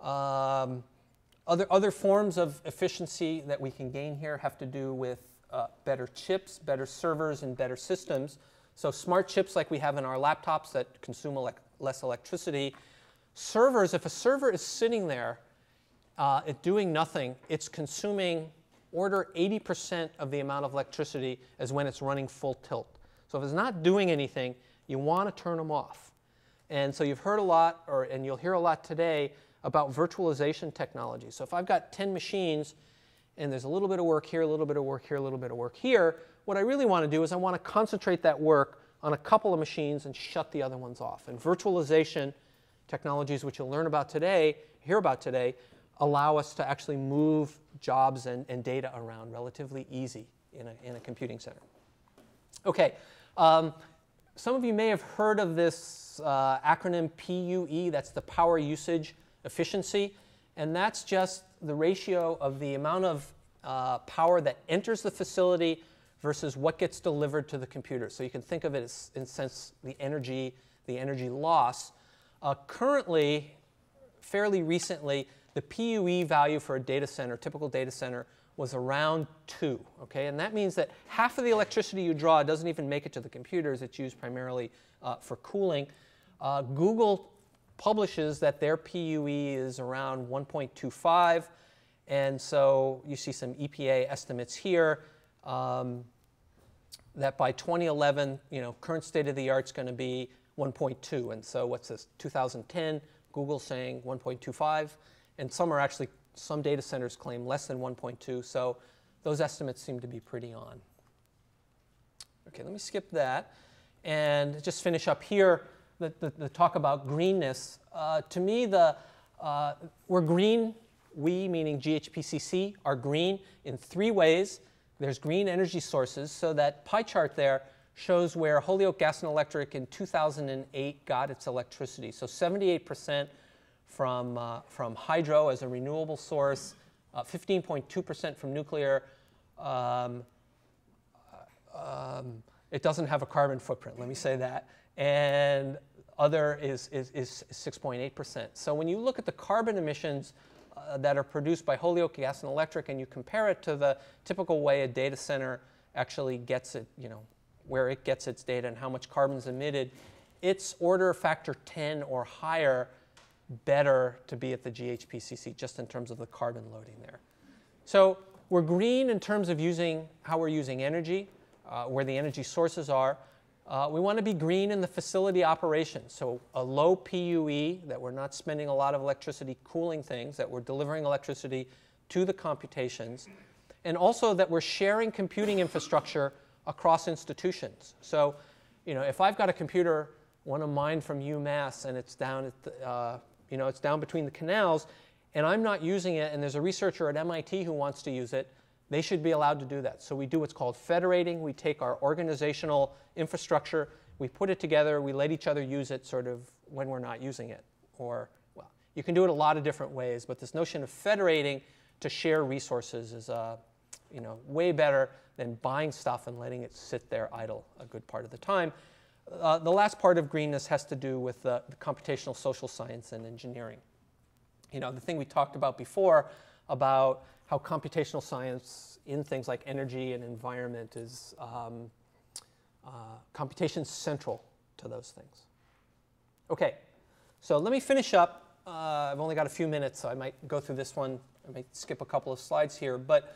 Other forms of efficiency that we can gain here have to do with better chips, better servers, and better systems. So smart chips like we have in our laptops that consume less electricity. Servers, if a server is sitting there doing nothing, it's consuming order 80% of the amount of electricity as when it's running full tilt. So if it's not doing anything, you want to turn them off. And so you've heard a lot, and you'll hear a lot today, about virtualization technology. So if I've got 10 machines and there's a little bit of work here, a little bit of work here, a little bit of work here, what I really want to do is I want to concentrate that work on a couple of machines and shut the other ones off. And virtualization technologies, which you'll learn about today, hear about today, allow us to actually move jobs and data around relatively easy in a computing center. Okay, some of you may have heard of this acronym PUE. That's the power usage efficiency, and that's just the ratio of the amount of power that enters the facility versus what gets delivered to the computer. So you can think of it as, in a sense, the energy loss. Currently, fairly recently, the PUE value for a data center, typical data center, was around 2. Okay, and that means that half of the electricity you draw doesn't even make it to the computers. It's used primarily for cooling. Google publishes that their PUE is around 1.25, and so you see some EPA estimates here that by 2011, current state of the art is going to be 1.2, and so what's this? 2010, Google's saying 1.25, and some data centers claim less than 1.2, so those estimates seem to be pretty on. Okay, let me skip that and just finish up here. The talk about greenness. To me, we're green. We, meaning GHPCC, are green in 3 ways. there's green energy sources. So that pie chart there shows where Holyoke Gas and Electric in 2008 got its electricity. So 78% from hydro as a renewable source, 15.2% from nuclear. It doesn't have a carbon footprint, let me say that. And other is 6.8%. So when you look at the carbon emissions that are produced by Holyoke Gas and Electric and you compare it to the typical way a data center actually gets it, where it gets its data and how much carbon is emitted, it's order factor 10 or higher better to be at the GHPCC just in terms of the carbon loading there. So we're green in terms of how we're using energy, where the energy sources are. We want to be green in the facility operations, so a low PUE, that we're not spending a lot of electricity cooling things, that we're delivering electricity to the computations, and also that we're sharing computing infrastructure across institutions. So, if I've got a computer, one of mine from UMass, and it's down at the, it's down between the canals, and I'm not using it, and there's a researcher at MIT who wants to use it, they should be allowed to do that. So we do what's called federating. We take our organizational infrastructure, we put it together, we let each other use it sort of when we're not using it. Or, well, you can do it a lot of different ways, but this notion of federating to share resources is way better than buying stuff and letting it sit there idle a good part of the time. The last part of greenness has to do with the computational social science and engineering. The thing we talked about before about how computational science in things like energy and environment is computation central to those things. Okay, so let me finish up. I've only got a few minutes, so I might go through this one. I might skip a couple of slides here. But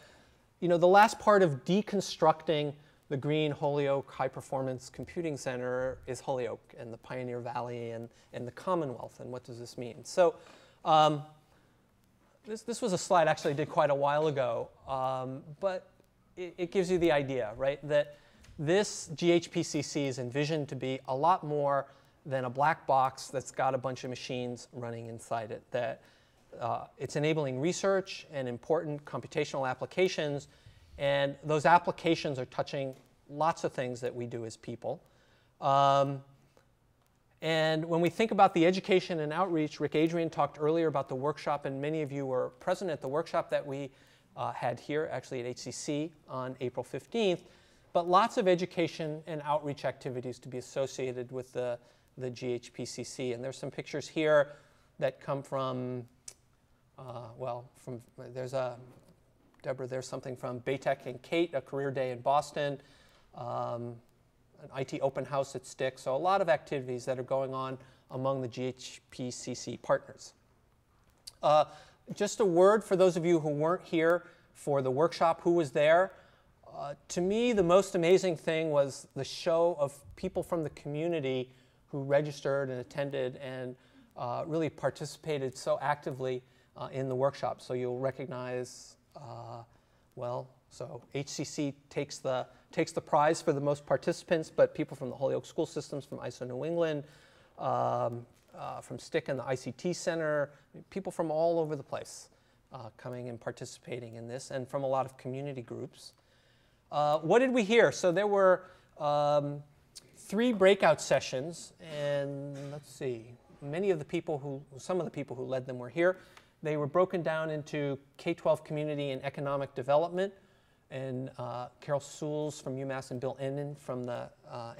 the last part of deconstructing the green Holyoke High Performance Computing Center is Holyoke and the Pioneer Valley and the Commonwealth, and what does this mean? So this was a slide actually I did quite a while ago, but it gives you the idea, right? That this GHPCC is envisioned to be a lot more than a black box that's got a bunch of machines running inside it. That it's enabling research and important computational applications, and those applications are touching lots of things that we do as people. And when we think about the education and outreach, Rick Adrian talked earlier about the workshop, and many of you were present at the workshop that we had here, actually at HCC on April 15th. But lots of education and outreach activities to be associated with the GHPCC. And there's some pictures here that come from, Deborah, there's something from Baytech and Kate, a career day in Boston. An IT open house at Stick. So a lot of activities that are going on among the GHPCC partners. Just a word for those of you who weren't here for the workshop, who was there. To me, the most amazing thing was the show of people from the community who registered and attended and really participated so actively in the workshop. So you'll recognize, so HCC takes the prize for the most participants, but people from the Holyoke school systems, from ISO New England, from STIC and the ICT Center, people from all over the place coming and participating in this, and from a lot of community groups. What did we hear? So there were 3 breakout sessions, and let's see, some of the people who led them were here. They were broken down into K-12 community and economic development, and Carol Sewells from UMass and Bill Enden from the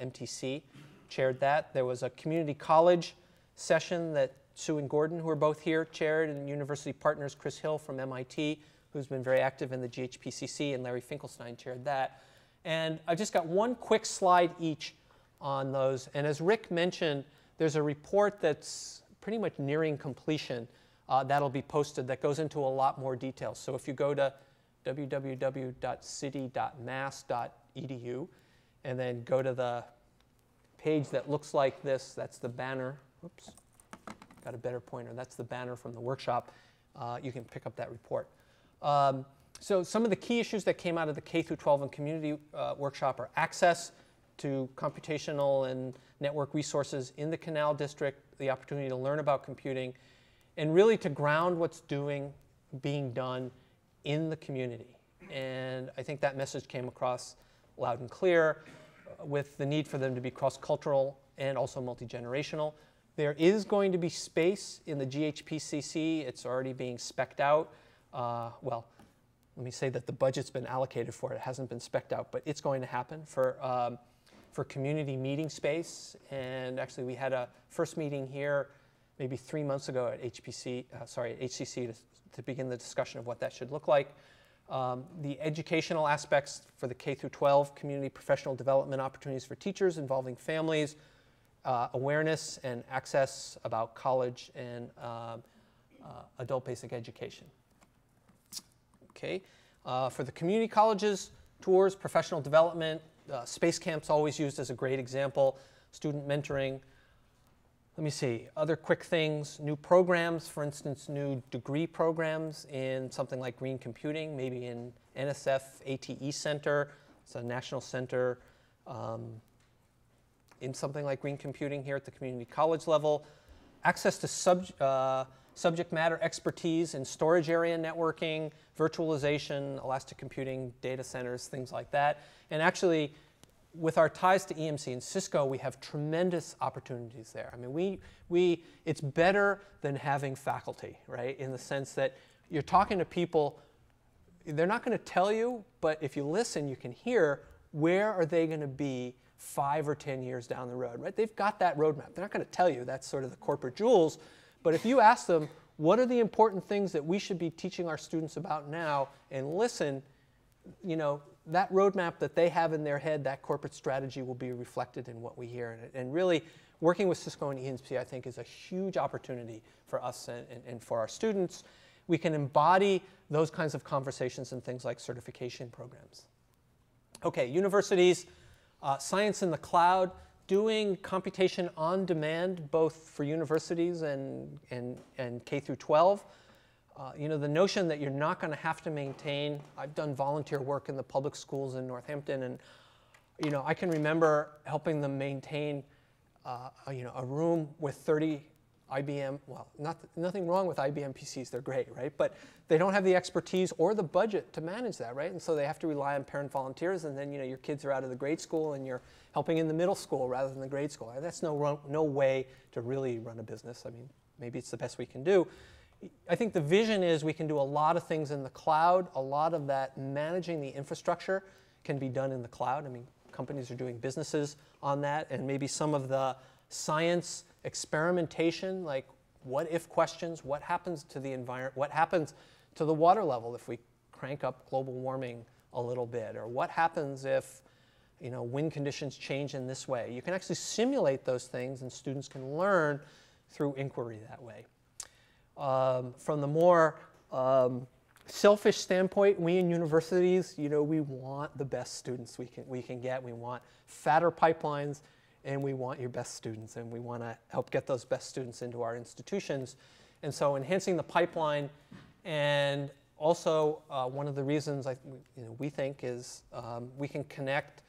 MTC chaired that. There was a community college session that Sue and Gordon, who are both here, chaired, and university partners Chris Hill from MIT, who's been very active in the GHPCC, and Larry Finkelstein chaired that. And I've just got one quick slide each on those. And as Rick mentioned, there's a report that's pretty much nearing completion that'll be posted that goes into a lot more details. So if you go to www.city.mass.edu and then go to the page that looks like this, that's the banner. Oops, got a better pointer. That's the banner from the workshop. You can pick up that report. So some of the key issues that came out of the K-12 and community workshop are access to computational and network resources in the Canal District, the opportunity to learn about computing, and really to ground what's being done in the community. and I think that message came across loud and clear with the need for them to be cross-cultural and also multi-generational. There is going to be space in the GHPCC. It's already being spec'd out. Well, let me say that the budget's been allocated for it. It hasn't been spec'd out, but it's going to happen for community meeting space. And actually, we had a first meeting here maybe 3 months ago at HCC to begin the discussion of what that should look like. The educational aspects for the K through 12, community professional development opportunities for teachers involving families, awareness and access about college and adult basic education. Okay, for the community colleges, tours, professional development, space camps always used as a great example, student mentoring. Let me see, other quick things, new programs, for instance, new degree programs in something like green computing, maybe in NSF ATE Center, it's a national center in something like green computing here at the community college level. Access to subject matter expertise in storage area networking, virtualization, elastic computing, data centers, things like that. And actually, with our ties to EMC and Cisco, we have tremendous opportunities there. I mean, it's better than having faculty, right? In the sense that you're talking to people, they're not going to tell you, but if you listen, you can hear where are they going to be 5 or 10 years down the road, right? They've got that roadmap. They're not going to tell you. That's sort of the corporate jewels. But if you ask them, what are the important things that we should be teaching our students about now, and listen, you know, that roadmap that they have in their head, that corporate strategy will be reflected in what we hear. And really, working with Cisco and EMC, I think, is a huge opportunity for us and for our students. We can embody those kinds of conversations in things like certification programs. Okay, universities, science in the cloud, doing computation on demand, both for universities and K through 12. You know, the notion that you're not going to have to maintain, I've done volunteer work in the public schools in Northampton, and you know, I can remember helping them maintain you know, a room with 30 IBM, well, nothing wrong with IBM PCs, they're great, right? But they don't have the expertise or the budget to manage that, right? And so they have to rely on parent volunteers, and then, you know, your kids are out of the grade school and you're helping in the middle school rather than the grade school. That's no way to really run a business. I mean, maybe it's the best we can do. I think the vision is we can do a lot of things in the cloud. A lot of that managing the infrastructure can be done in the cloud. I mean, companies are doing businesses on that, and maybe some of the science experimentation, like what if questions, what happens to the environment, what happens to the water level if we crank up global warming a little bit, or what happens if, you know, wind conditions change in this way. You can actually simulate those things, and students can learn through inquiry that way. From the more selfish standpoint, we in universities, you know, we want the best students we can get. We want fatter pipelines, and we want your best students, and we want to help get those best students into our institutions. And so enhancing the pipeline, and also one of the reasons we think is we can connect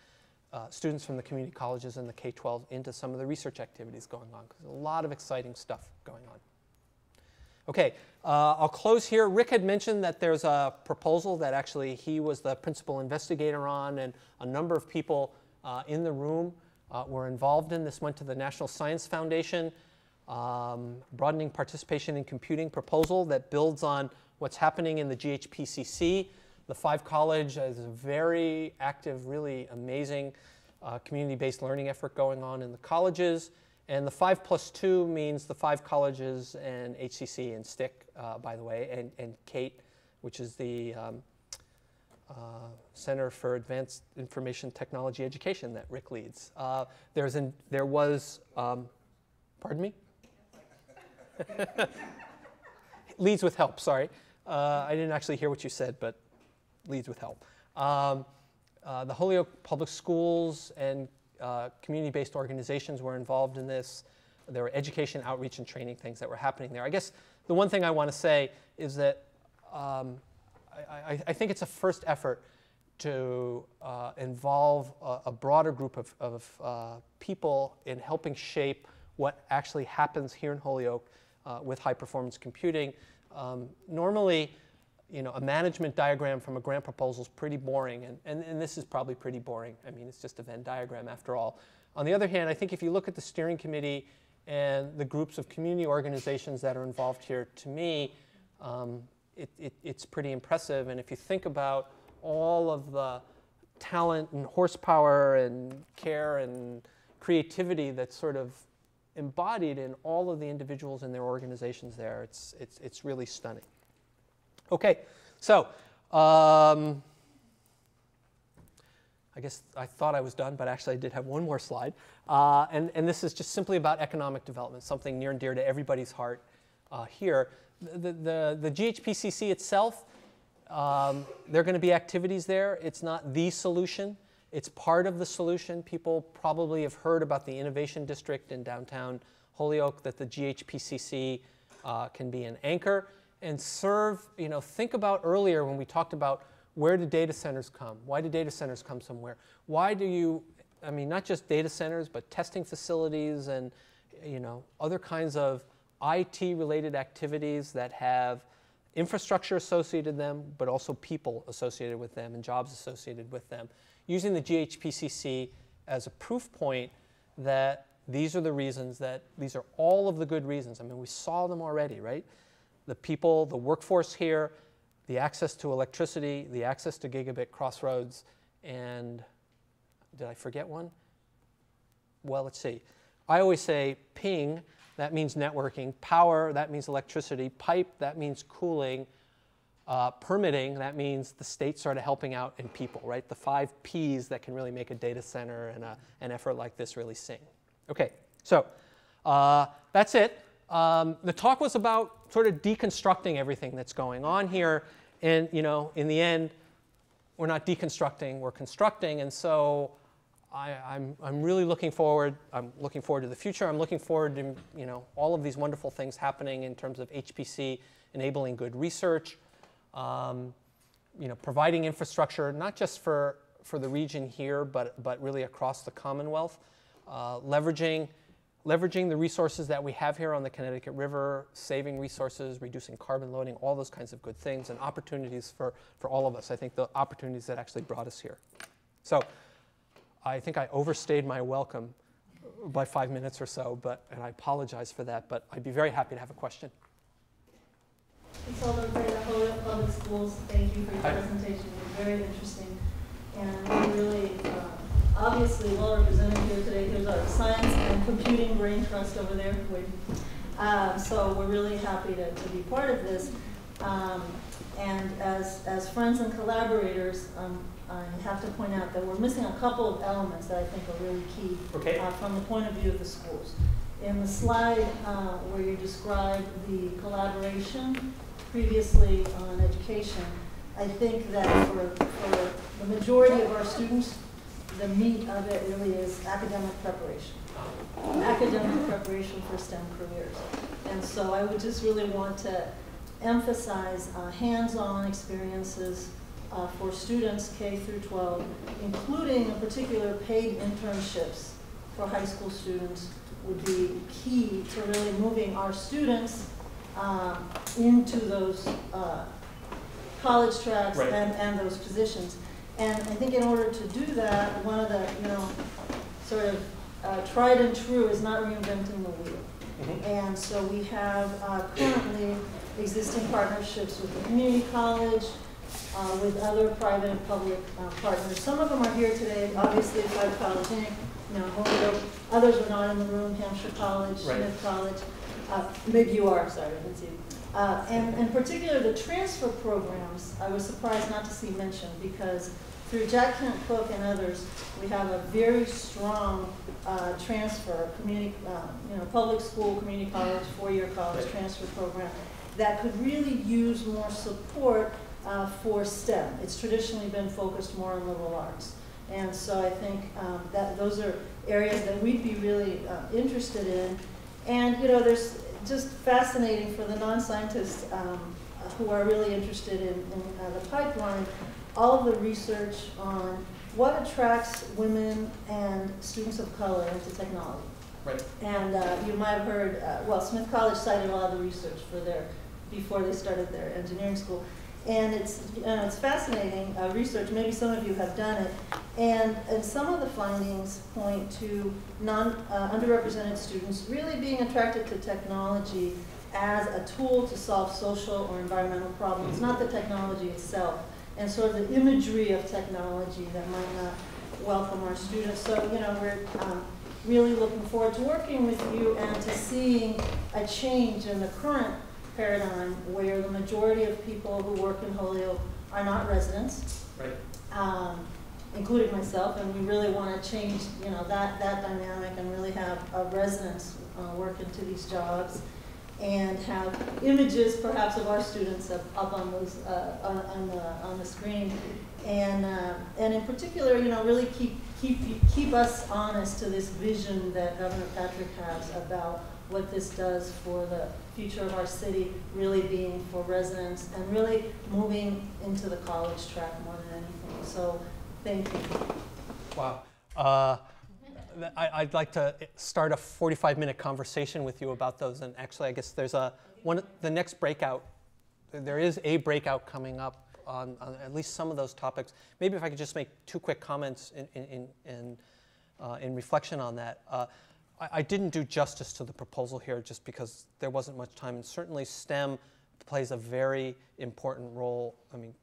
students from the community colleges and the K-12 into some of the research activities going on, because there's a lot of exciting stuff going on. Okay, I'll close here. Rick had mentioned that there's a proposal that actually he was the principal investigator on, and a number of people in the room were involved in. This went to the National Science Foundation, broadening participation in computing proposal that builds on what's happening in the GHPCC. The 5-college is a very active, really amazing community-based learning effort going on in the colleges. And the 5+2 means the 5 colleges and HCC and STIC, by the way, and CATE, which is the Center for Advanced Information Technology Education that Rick leads. There was, pardon me? Leads with help, sorry. I didn't actually hear what you said, but leads with help. The Holyoke Public Schools and community-based organizations were involved in this. There were education, outreach, and training things that were happening there. I guess the one thing I want to say is that I think it's a first effort to involve a broader group of people in helping shape what actually happens here in Holyoke with high-performance computing. Normally, you know, a management diagram from a grant proposal is pretty boring, and this is probably pretty boring. I mean, it's just a Venn diagram after all. On the other hand, I think if you look at the steering committee and the groups of community organizations that are involved here, to me, it's pretty impressive. And if you think about all of the talent and horsepower and care and creativity that's sort of embodied in all of the individuals in their organizations there, it's really stunning. Okay, so I guess I thought I was done, but actually I did have one more slide. And this is just simply about economic development, something near and dear to everybody's heart here. The GHPCC itself, there are going to be activities there. It's not the solution. It's part of the solution. People probably have heard about the Innovation District in downtown Holyoke, that the GHPCC can be an anchor and serve, you know, think about earlier when we talked about where do data centers come? Why do data centers come somewhere? Why do you, I mean, not just data centers, but testing facilities and, you know, other kinds of IT-related activities that have infrastructure associated with them, but also people associated with them and jobs associated with them. Using the GHPCC as a proof point that these are the reasons, that these are all of the good reasons. I mean, we saw them already, right? The people, the workforce here, the access to electricity, the access to gigabit crossroads, and did I forget one? Well, let's see. I always say ping, that means networking. Power, that means electricity. Pipe, that means cooling. Permitting, that means the state sort of helping out, and people, right? The 5 Ps that can really make a data center and an effort like this really sing. Okay, so that's it. The talk was about sort of deconstructing everything that's going on here. And, you know, in the end, we're not deconstructing, we're constructing. And so I'm really looking forward. I'm looking forward to the future. I'm looking forward to, you know, all of these wonderful things happening in terms of HPC enabling good research, you know, providing infrastructure, not just for the region here, but really across the Commonwealth, leveraging the resources that we have here on the Connecticut River, saving resources, reducing carbon loading, all those kinds of good things, and opportunities for all of us. I think the opportunities that actually brought us here. So I think I overstayed my welcome by 5 minutes or so, and I apologize for that, but I'd be very happy to have a question.
Consultant for the Holyoke Public Schools, thank you for your presentation. It was very interesting, and we really obviously well represented here today. Here's our science and computing brain trust over there. So we're really happy to be part of this. And as friends and collaborators, I have to point out that we're missing a couple of elements that I think are really key from the point of view of the schools. In the slide where you described the collaboration previously on education, I think that for the majority of our students, the meat of it really is academic preparation. Academic preparation for STEM careers. And so I would just really want to emphasize hands-on experiences for students K through 12, including in particular paid internships for high school students would be key to really moving our students into those college tracks and those positions. And I think in order to do that, one of the, you know, sort of tried and true is not reinventing the wheel. And so we have currently existing partnerships with the community college, with other private and public partners. Some of them are here today, obviously Five College Inc., you know, Holyoke. Others were not in the room, Hampshire College, Smith College. Maybe you are, sorry, I didn't see you. And in particular, the transfer programs, I was surprised not to see mentioned, because through Jack Kent Cook and others, we have a very strong transfer, community, you know, public school, community college, four-year college transfer program that could really use more support for STEM. It's traditionally been focused more on liberal arts. And so I think that those are areas that we'd be really interested in. And, you know, there's just fascinating for the non-scientists who are really interested in the pipeline, all of the research on what attracts women and students of color into technology.
Right. And
you might have heard, well, Smith College cited a lot of the research for before they started their engineering school. And it's fascinating research. Maybe some of you have done it. And some of the findings point to underrepresented students really being attracted to technology as a tool to solve social or environmental problems, not the technology itself, and sort of the imagery of technology that might not welcome our students. So, we're really looking forward to working with you and to seeing a change in the current paradigm where the majority of people who work in Holyoke are not residents,
Right.
Including myself, and we really want to change, that dynamic and really have residents work into these jobs and have images, perhaps, of our students up on those on the screen, and in particular, really keep us honest to this vision that Governor Patrick has about what this does for the future of our city, really being for residents and really moving into the college track more than anything. So, thank you.
Wow. I'd like to start a 45-minute conversation with you about those. And actually, I guess there's the next breakout. There is a breakout coming up on at least some of those topics. Maybe if I could just make two quick comments in reflection on that. I didn't do justice to the proposal here just because there wasn't much time, and certainly STEM plays a very important role. I mean,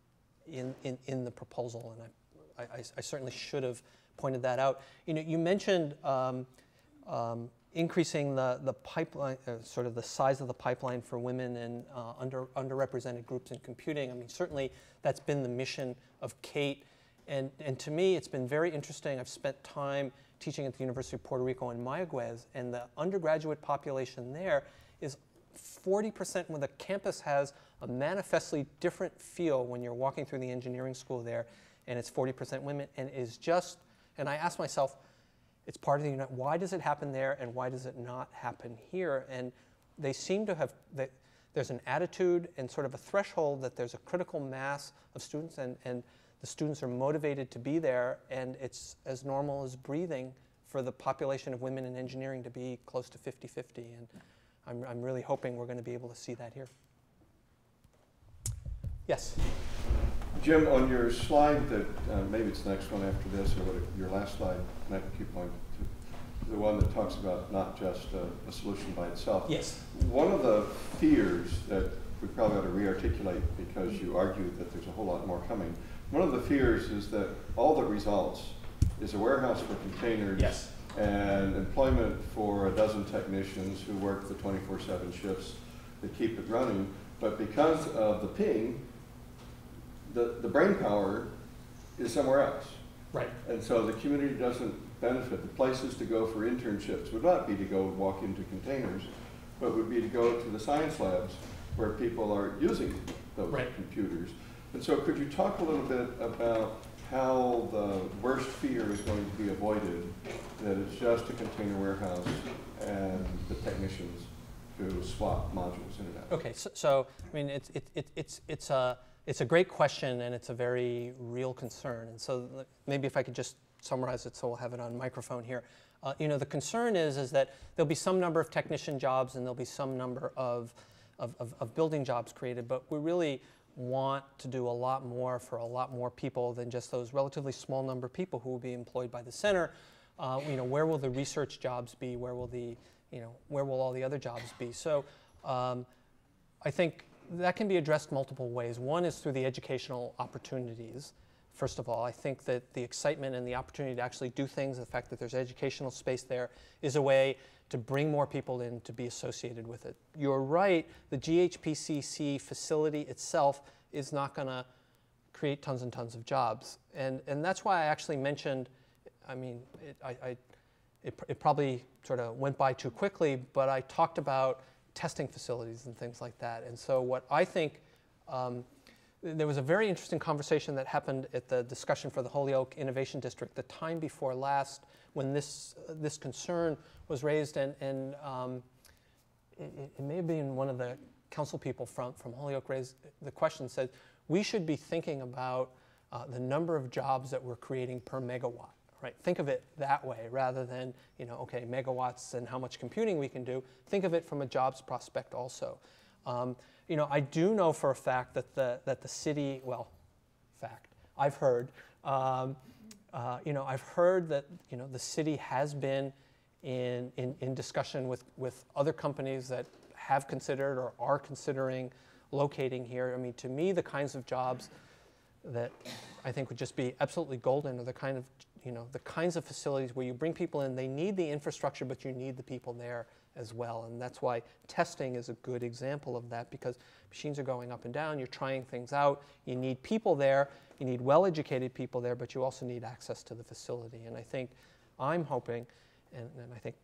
in the proposal, and I certainly should have pointed that out. You mentioned increasing the pipeline, sort of the size of the pipeline for women and underrepresented groups in computing. I mean, certainly that's been the mission of Kate, and to me, it's been very interesting. I've spent time teaching at the University of Puerto Rico in Mayagüez, and the undergraduate population there is 40%, when the campus has a manifestly different feel when you're walking through the engineering school there, and it's 40% women, and is just, and I ask myself, it's part of the, why does it happen there and why does it not happen here? And they seem to have, there's an attitude and sort of a threshold that there's a critical mass of students, and the students are motivated to be there, and it's as normal as breathing for the population of women in engineering to be close to 50-50, and I'm really hoping we're going to be able to see that here. Yes?
Jim, on your slide that, maybe it's the next one after this, or your last slide, and I can keep going to the one that talks about not just a solution by itself.
Yes.
One of the fears that we probably ought to re-articulate, because you argued that there's a whole lot more coming, one of the fears is that all that results is a warehouse for containers.
Yes.
And employment for a dozen technicians who work the 24/7 shifts that keep it running. But because of the ping, the brain power is somewhere else.
Right.
And so the community doesn't benefit. The places to go for internships would not be to go walk into containers, but would be to go to the science labs where people are using those computers. And so could you talk a little bit about how the worst fear is going to be avoided, that it's just a container warehouse and the technicians who swap modules in and out?
Okay, so I mean, it's a great question, and it's a very real concern. And so maybe if I could just summarize it so we'll have it on microphone here. The concern is that there'll be some number of technician jobs and there'll be some number of building jobs created, but we really want to do a lot more for a lot more people than just those relatively small number of people who will be employed by the center. Where will the research jobs be? Where will where will all the other jobs be? So I think that can be addressed multiple ways. One is through the educational opportunities. First of all, I think that the excitement and the opportunity to actually do things, the fact that there's educational space there, is a way to bring more people in to be associated with it. You're right, the GHPCC facility itself is not going to create tons and tons of jobs. And that's why I actually mentioned, I mean, it probably sort of went by too quickly, but I talked about testing facilities and things like that. And so what I think, there was a very interesting conversation that happened at the discussion for the Holyoke Innovation District the time before last, when this concern was raised, and it may have been one of the council people from Holyoke raised the question, said we should be thinking about the number of jobs that we're creating per megawatt. Right? Think of it that way rather than, okay, megawatts and how much computing we can do. Think of it from a jobs prospect also. You know, I do know for a fact that the city, well, I've heard, you know, I've heard that, you know, the city has been in discussion with other companies that have considered or are considering locating here. I mean, to me, the kinds of jobs that I think would just be absolutely golden are the kind of, you know, the kinds of facilities where you bring people in, they need the infrastructure, but you need the people there as well. And that's why testing is a good example of that, because machines are going up and down, you're trying things out, you need people there, you need well-educated people there, but you also need access to the facility. And I think, I'm hoping, and I think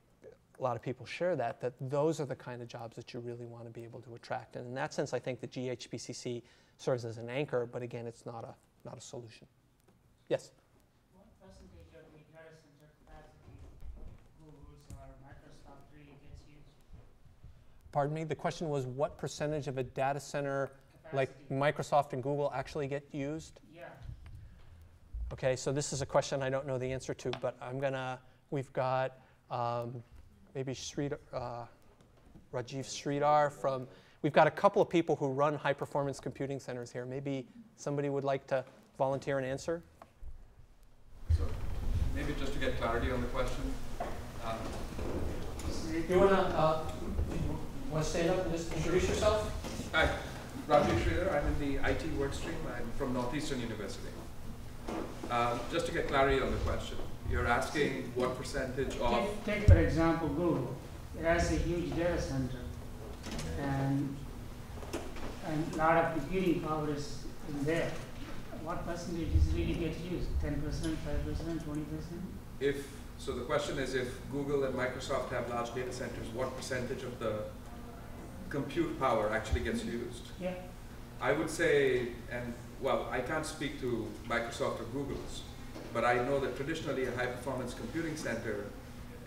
a lot of people share that those are the kind of jobs that you really want to be able to attract. And in that sense, I think the GHBCC serves as an anchor, but again, it's not a solution. Yes?
What percentage of the data center capacity Google's or Microsoft really gets used?
Pardon me? The question was what percentage of a data center
Capacity.
like Microsoft and Google actually get used?
Yeah.
Okay, so this is a question I don't know the answer to, but we've got maybe Rajiv Sridhar from, we've got a couple of people who run high performance computing centers here. Maybe somebody would like to volunteer and answer?
So maybe just to get clarity on the question.
You want to stand up and just introduce yourself?
Hi, Rajiv Sridhar. I'm in the IT work stream. I'm from Northeastern University. Just to get clarity on the question, you're asking what percentage of...
Take for example, Google. It has a huge data center, and a lot of computing power is in there. What percentage really gets used? 10%, 5%, 20%?
So the question is, if Google and Microsoft have large data centers, what percentage of the compute power actually gets used?
Yeah.
I would say, and well, I can't speak to Microsoft or Google's, but I know that traditionally a high-performance computing center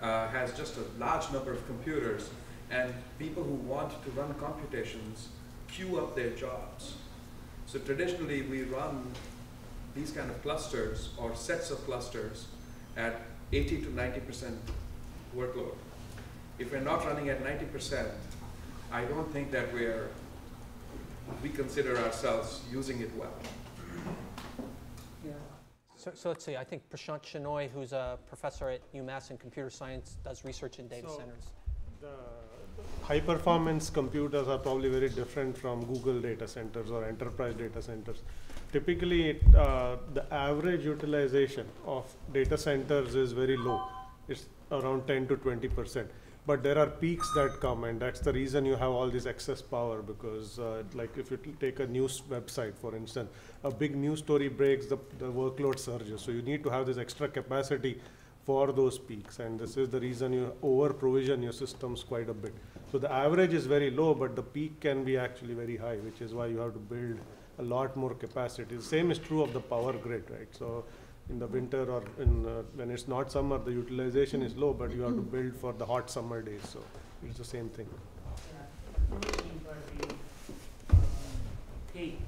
has just a large number of computers, and people who want to run computations queue up their jobs. So traditionally we run these kind of clusters or sets of clusters at 80 to 90% workload. If we're not running at 90%, I don't think that we consider ourselves using it well.
Yeah.
So let's see, I think Prashant Shenoy, who's a professor at UMass in computer science, does research in data centers.
The high performance computers are probably very different from Google data centers or enterprise data centers. Typically, the average utilization of data centers is very low. It's around 10 to 20%. But there are peaks that come, and that's the reason you have all this excess power, because like if you take a news website, for instance, a big news story breaks, the workload surges. So you need to have this extra capacity for those peaks, and this is the reason you over provision your systems quite a bit. So the average is very low, but the peak can be actually very high, which is why you have to build a lot more capacity. The same is true of the power grid, right? So in the winter or when it's not summer, the utilization is low, but you have to build for the hot summer days. So it's the same thing.
Yeah. Provisioning for the peak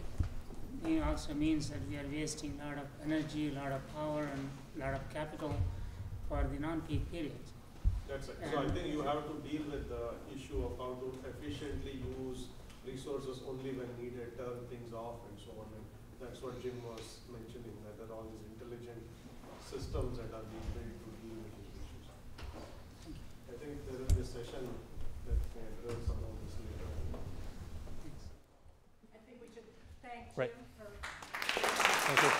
also means that we are wasting a lot of energy, a lot of power, and a lot of capital for the non-peak periods.
That's it. So I think you have to deal with the issue of how to efficiently use resources only when needed, turn things off, and so on. And that's what Jim was mentioning, that there are all these intelligent systems that are being built to deal with these issues. I think there will be a session that can address some of this later.
I think we should thank
Right.
Jim for...
Thank you.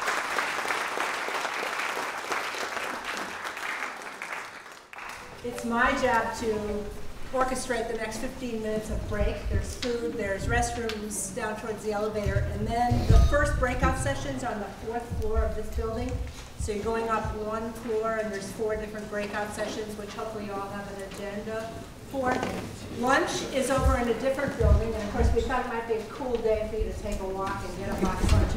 It's my job to orchestrate the next 15 minutes of break. There's food, there's restrooms down towards the elevator, and then the first breakout sessions on the 4th floor of this building. So you're going up one floor, and there's 4 different breakout sessions, which hopefully you all have an agenda for. Lunch is over in a different building, and of course we thought it might be a cool day for you to take a walk and get a box lunch